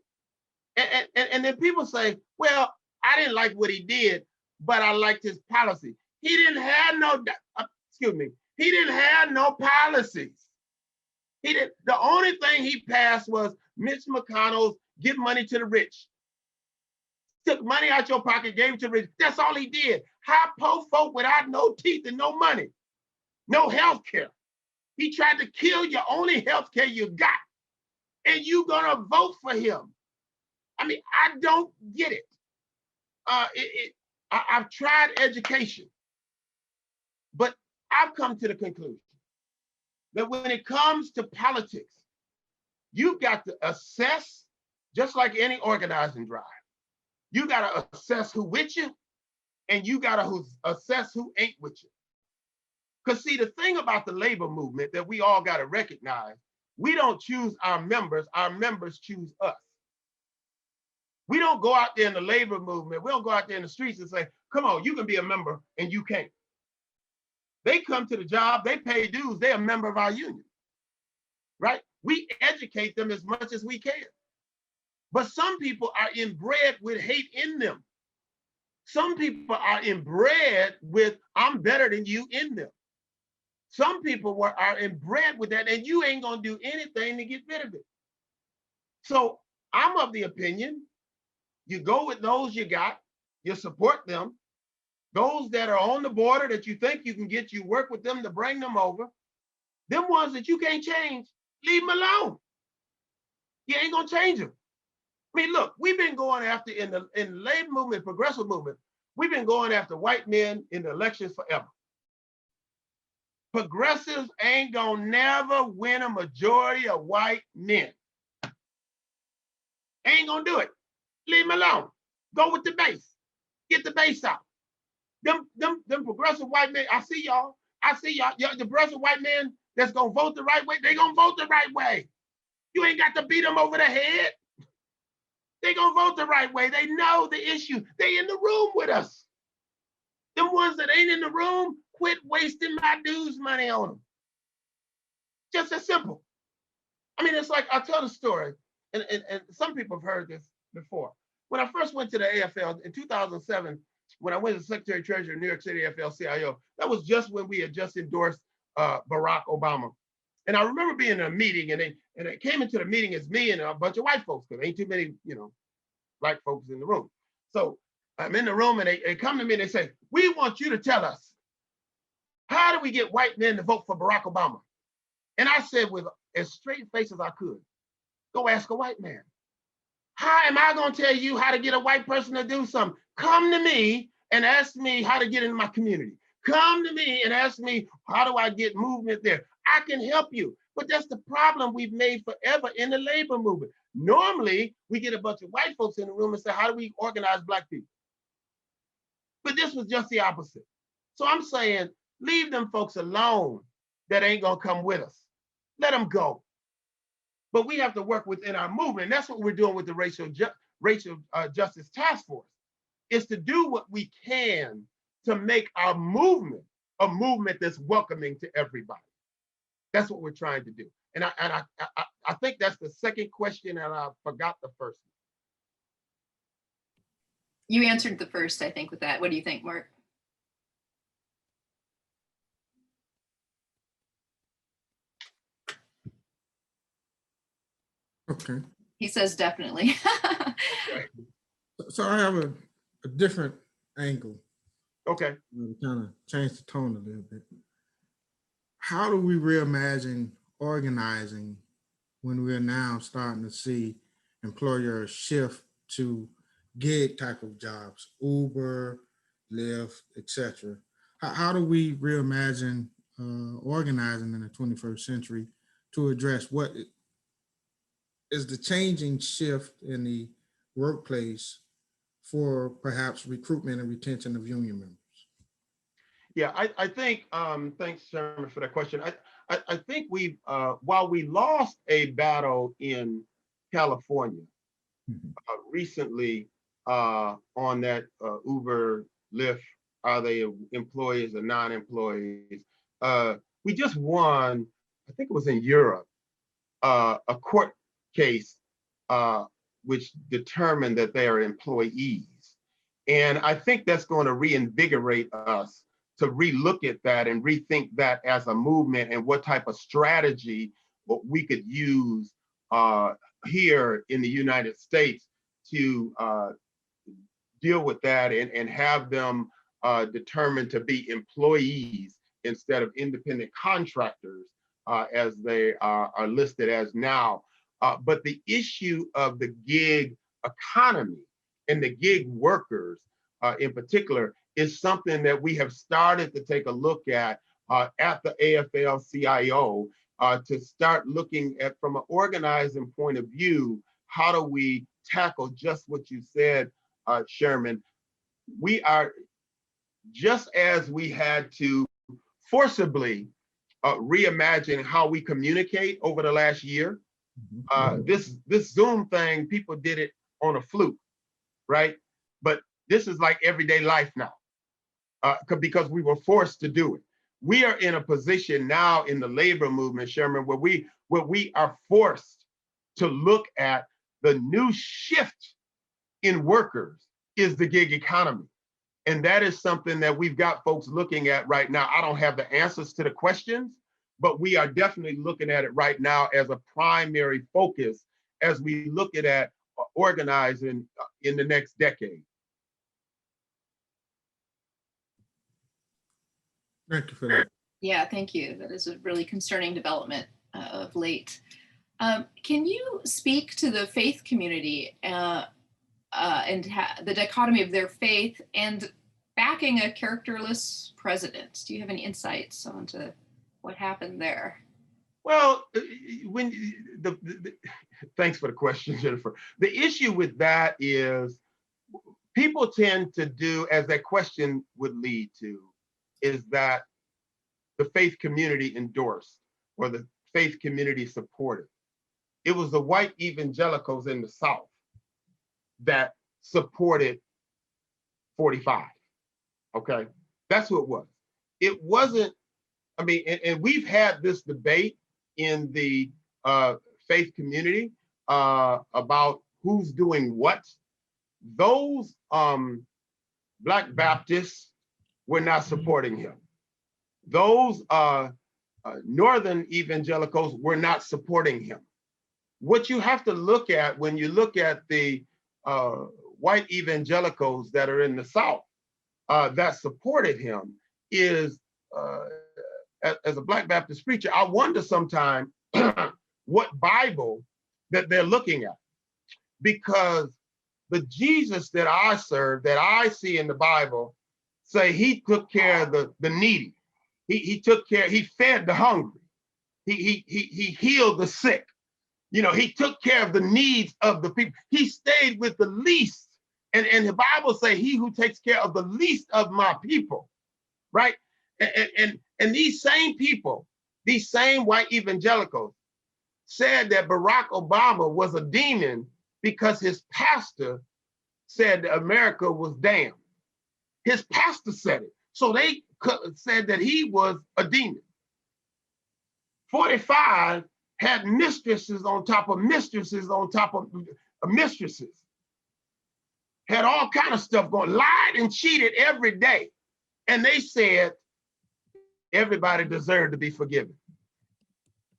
And then people say, well, I didn't like what he did, but I liked his policy. He didn't have no, he didn't have no policies. The only thing he passed was Mitch McConnell's give money to the rich. Took money out your pocket, gave it to the rich. That's all he did. High poor folk without no teeth and no money, no health care. He tried to kill your only health care you got, and you gonna vote for him. I mean, I don't get it. I've tried education, but I've come to the conclusion that when it comes to politics, you've got to assess, just like any organizing drive, you got to assess who with you, and you got to assess who ain't with you. Because see, the thing about the labor movement that we all got to recognize, we don't choose our members choose us. We don't go out there in the labor movement, we don't go out there in the streets and say, come on, you can be a member and you can't. They come to the job, they pay dues, they're a member of our union, right? We educate them as much as we can. But some people are inbred with hate in them. Some people are inbred with, I'm better than you in them. Some people are inbred with that, and you ain't gonna do anything to get rid of it. So I'm of the opinion, you go with those you got, you support them. Those that are on the border that you think you can get, you work with them to bring them over. Them ones that you can't change, leave them alone. You ain't gonna change them. I mean, look, we've been going after, in the labor movement, progressive movement, we've been going after white men in the elections forever. Progressives ain't gonna never win a majority of white men. Ain't gonna do it. Leave them alone. Go with the base. Get the base out. Them progressive white men, I see y'all. The progressive white men that's gonna vote the right way, they gonna vote the right way. You ain't got to beat them over the head. They gonna vote the right way. They know the issue. They in the room with us. Them ones that ain't in the room, quit wasting my dues money on them. Just as simple. I mean, it's like, I'll tell the story, and some people have heard this before. When I first went to the AFL in 2007, when I went to Secretary Treasurer of New York City AFL-CIO, that was just when we had just endorsed Barack Obama. And I remember being in a meeting, and they came into the meeting as me and a bunch of white folks, because there ain't too many, black folks in the room. So I'm in the room, and they come to me and they say, we want you to tell us, how do we get white men to vote for Barack Obama? And I said, with as straight a face as I could, go ask a white man. How am I gonna tell you how to get a white person to do something? Come to me and ask me how to get into my community. Come to me and ask me, how do I get movement there? I can help you. But that's the problem we've made forever in the labor movement. Normally, we get a bunch of white folks in the room and say, how do we organize black people? But this was just the opposite. So I'm saying, leave them folks alone that ain't gonna come with us. Let them go. But we have to work within our movement. That's what we're doing with the Racial Justice Task Force, is to do what we can to make our movement a movement that's welcoming to everybody. That's what we're trying to do. And I think that's the second question, and I forgot the first one. You answered the first, I think, with that. What do you think, Mark? Okay. He says definitely. So I have a different angle. Okay. Kind of change the tone a little bit. How do we reimagine organizing when we're now starting to see employers shift to gig type of jobs, Uber, Lyft, etc.? How do we reimagine organizing in the 21st century to address what is the changing shift in the workplace for perhaps recruitment and retention of union members? Yeah, I think, thanks, Chairman, for that question. I think we've, while we lost a battle in California recently on that Uber, Lyft, are they employees or non-employees? We just won, I think it was in Europe, a court case which determined that they are employees. And I think that's going to reinvigorate us to relook at that and rethink that as a movement, and what type of strategy what we could use here in the United States to deal with that and have them determined to be employees instead of independent contractors as they are listed as now. But the issue of the gig economy and the gig workers in particular is something that we have started to take a look at the AFL-CIO, to start looking at, from an organizing point of view, how do we tackle just what you said, Sherman? We are, just as we had to forcibly reimagine how we communicate over the last year. This Zoom thing, people did it on a fluke, right? But this is like everyday life now, because we were forced to do it. We are in a position now in the labor movement, Sherman, where we are forced to look at the new shift in workers is the gig economy. And that is something that we've got folks looking at right now. I don't have the answers to the questions, but we are definitely looking at it right now as a primary focus as we look at organizing in the next decade. Thank you for that. Yeah, thank you. That is a really concerning development of late. Can you speak to the faith community and the dichotomy of their faith and backing a characterless president? Do you have any insights onto what happened there? Well, when thanks for the question, Jennifer. The issue with that is people tend to do, as that question would lead to, is that the faith community endorsed or the faith community supported. It was the white evangelicals in the South that supported 45. Okay, that's who it was. It wasn't, I mean, and we've had this debate in the faith community about who's doing what. Those Black Baptists were not supporting him. Those Northern evangelicals were not supporting him. What you have to look at when you look at the white evangelicals that are in the South that supported him is, as a Black Baptist preacher, I wonder sometimes what Bible that they're looking at, because the Jesus that I serve, that I see in the Bible, say he took care of the needy. He took care, he fed the hungry. He healed the sick. You know, he took care of the needs of the people. He stayed with the least. And the Bible say, he who takes care of the least of my people, right? And these same people, these same white evangelicals said that Barack Obama was a demon because his pastor said that America was damned. His pastor said it. So they said that he was a demon. 45 had mistresses on top of mistresses on top of mistresses. Had all kind of stuff going, lied and cheated every day. And they said everybody deserved to be forgiven.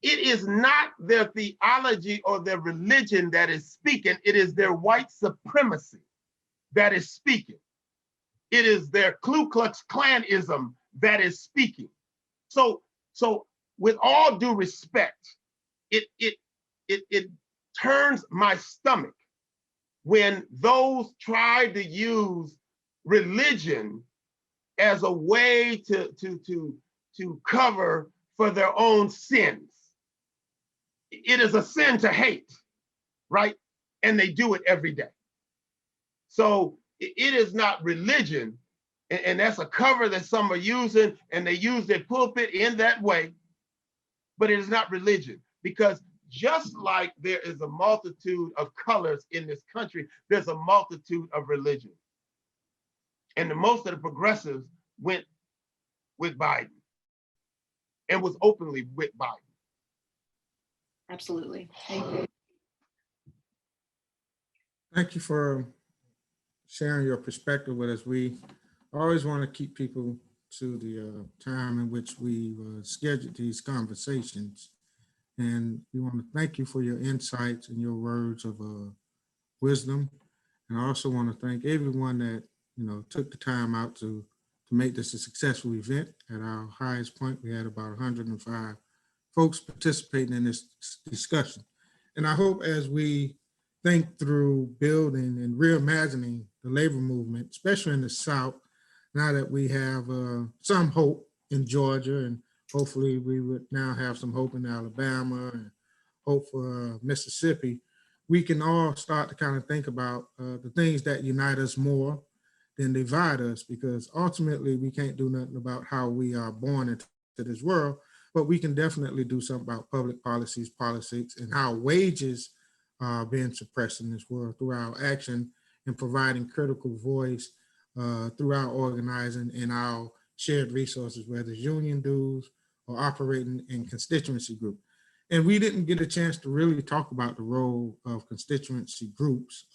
It is not their theology or their religion that is speaking. It is their white supremacy that is speaking. It is their Ku Klux Klanism that is speaking. So with all due respect, it turns my stomach when those try to use religion as a way to cover for their own sins. It is a sin to hate, right? And they do it every day. So it is not religion, and that's a cover that some are using, and they use their pulpit in that way, but it is not religion, because just like there is a multitude of colors in this country, there's a multitude of religions. And most of the progressives went with Biden and was openly with Biden. Absolutely. Thank you. Thank you for sharing your perspective with us. We always want to keep people to the time in which we scheduled these conversations. And we want to thank you for your insights and your words of wisdom. And I also want to thank everyone that, took the time out to make this a successful event. At our highest point, we had about 105 folks participating in this discussion. And I hope as we think through building and reimagining the labor movement, especially in the South, now that we have some hope in Georgia and hopefully we would now have some hope in Alabama and hope for Mississippi. We can all start to kind of think about the things that unite us more than divide us, because ultimately we can't do nothing about how we are born into this world, but we can definitely do something about public policies, politics, and how wages are being suppressed in this world through our action and providing critical voice through our organizing and our shared resources, whether it's union dues or operating in constituency group. And we didn't get a chance to really talk about the role of constituency groups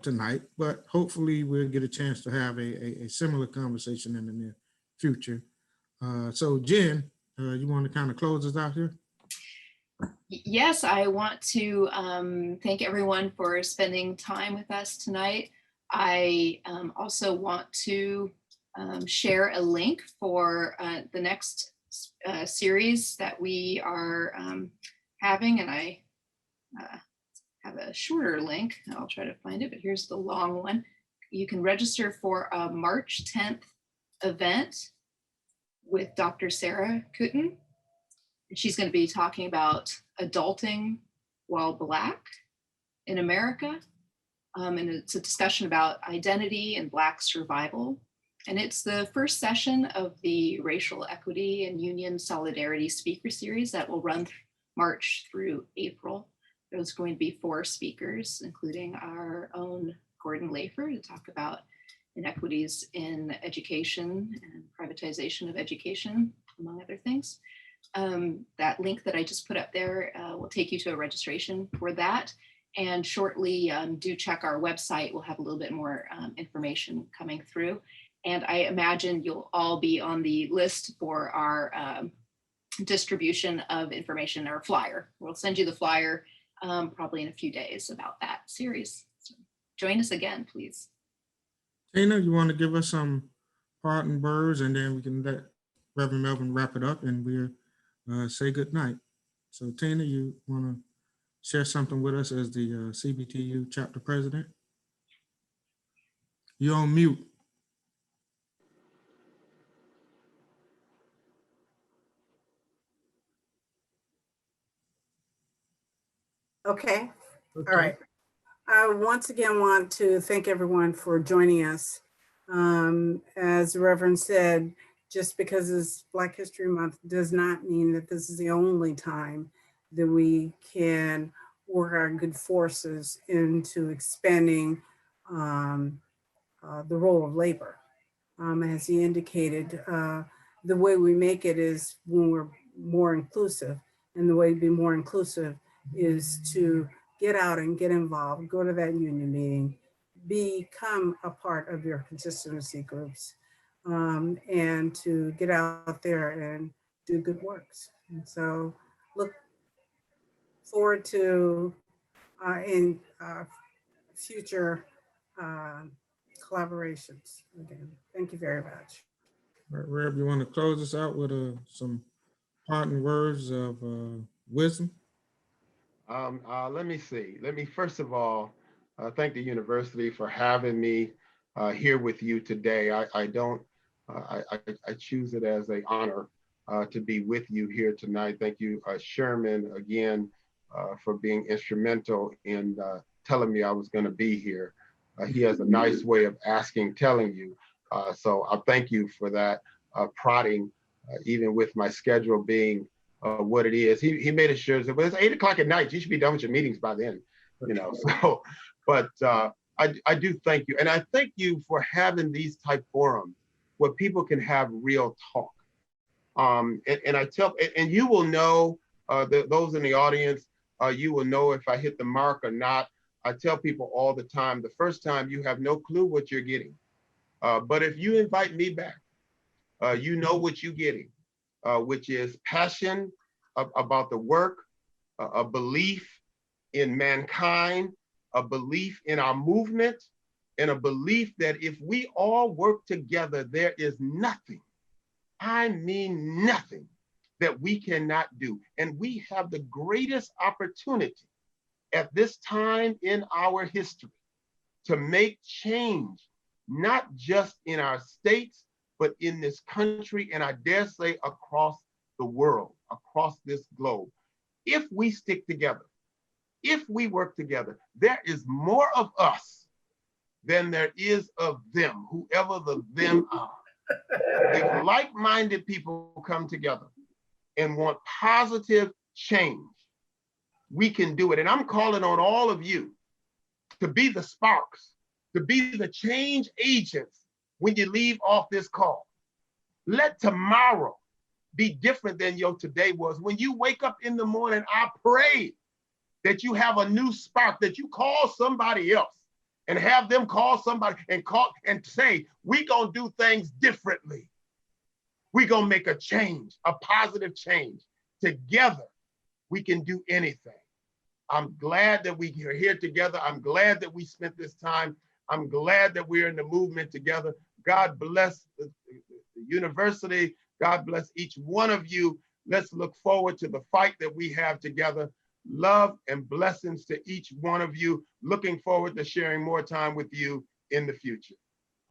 tonight, but hopefully we'll get a chance to have a similar conversation in the near future. So Jen, you want to kind of close us out here? Yes, I want to thank everyone for spending time with us tonight. I also want to share a link for the next series that we are having, and I have a shorter link. I'll try to find it, but here's the long one. You can register for a March 10th event with Dr. Sarah Kutin. She's going to be talking about adulting while Black in America. And it's a discussion about identity and Black survival. And it's the first session of the Racial Equity and Union Solidarity Speaker Series that will run March through April. There's going to be 4 speakers, including our own Gordon Lafer, to talk about inequities in education and privatization of education, among other things. That link that I just put up there will take you to a registration for that. And shortly, do check our website. We'll have a little bit more information coming through. And I imagine you'll all be on the list for our distribution of information, or flyer. We'll send you the flyer probably in a few days about that series. So join us again, please. Tina, you want to give us some parting words, and then we can let Reverend Melvin wrap it up and we'll say good night. So Tina, you want to share something with us as the CBTU chapter president? You're on mute. Okay. All right. I once again want to thank everyone for joining us. As the Reverend said, just because it's Black History Month does not mean that this is the only time that we can work our good forces into expanding the role of labor. As he indicated, the way we make it is when we're more inclusive, and the way to be more inclusive is to get out and get involved, go to that union meeting, become a part of your constituency groups, and to get out there and do good works. And so look forward to in future collaborations. Again, thank you very much. All right, Reb, you want to close us out with some parting words of wisdom? Let me see. Let me first of all thank the university for having me here with you today. I choose it as an honor to be with you here tonight. Thank you, Sherman, again, for being instrumental in telling me I was going to be here. He has a nice way of telling you. So I thank you for that prodding, even with my schedule being what it is. He made it sure that, well, it's 8 o'clock at night. You should be done with your meetings by then, you know. So, but I do thank you. And I thank you for having these type forums where people can have real talk. And I tell, and you will know, those in the audience, you will know if I hit the mark or not. I tell people all the time, the first time you have no clue what you're getting. But if you invite me back, you know what you're getting, which is passion about the work, a belief in mankind, a belief in our movement, and a belief that if we all work together, there is nothing, I mean nothing, that we cannot do. And we have the greatest opportunity at this time in our history to make change, not just in our states, but in this country, and I dare say across the world, across this globe. If we stick together, if we work together, there is more of us than there is of them, whoever the them are. If like-minded people come together and want positive change, we can do it. And I'm calling on all of you to be the sparks, to be the change agents when you leave off this call. Let tomorrow be different than your today was. When you wake up in the morning, I pray that you have a new spark, that you call somebody else and have them call somebody and call and say, we gonna do things differently. We gonna make a change, a positive change. Together, we can do anything. I'm glad that we are here together. I'm glad that we spent this time. I'm glad that we're in the movement together. God bless the university. God bless each one of you. Let's look forward to the fight that we have together. Love and blessings to each one of you. Looking forward to sharing more time with you in the future.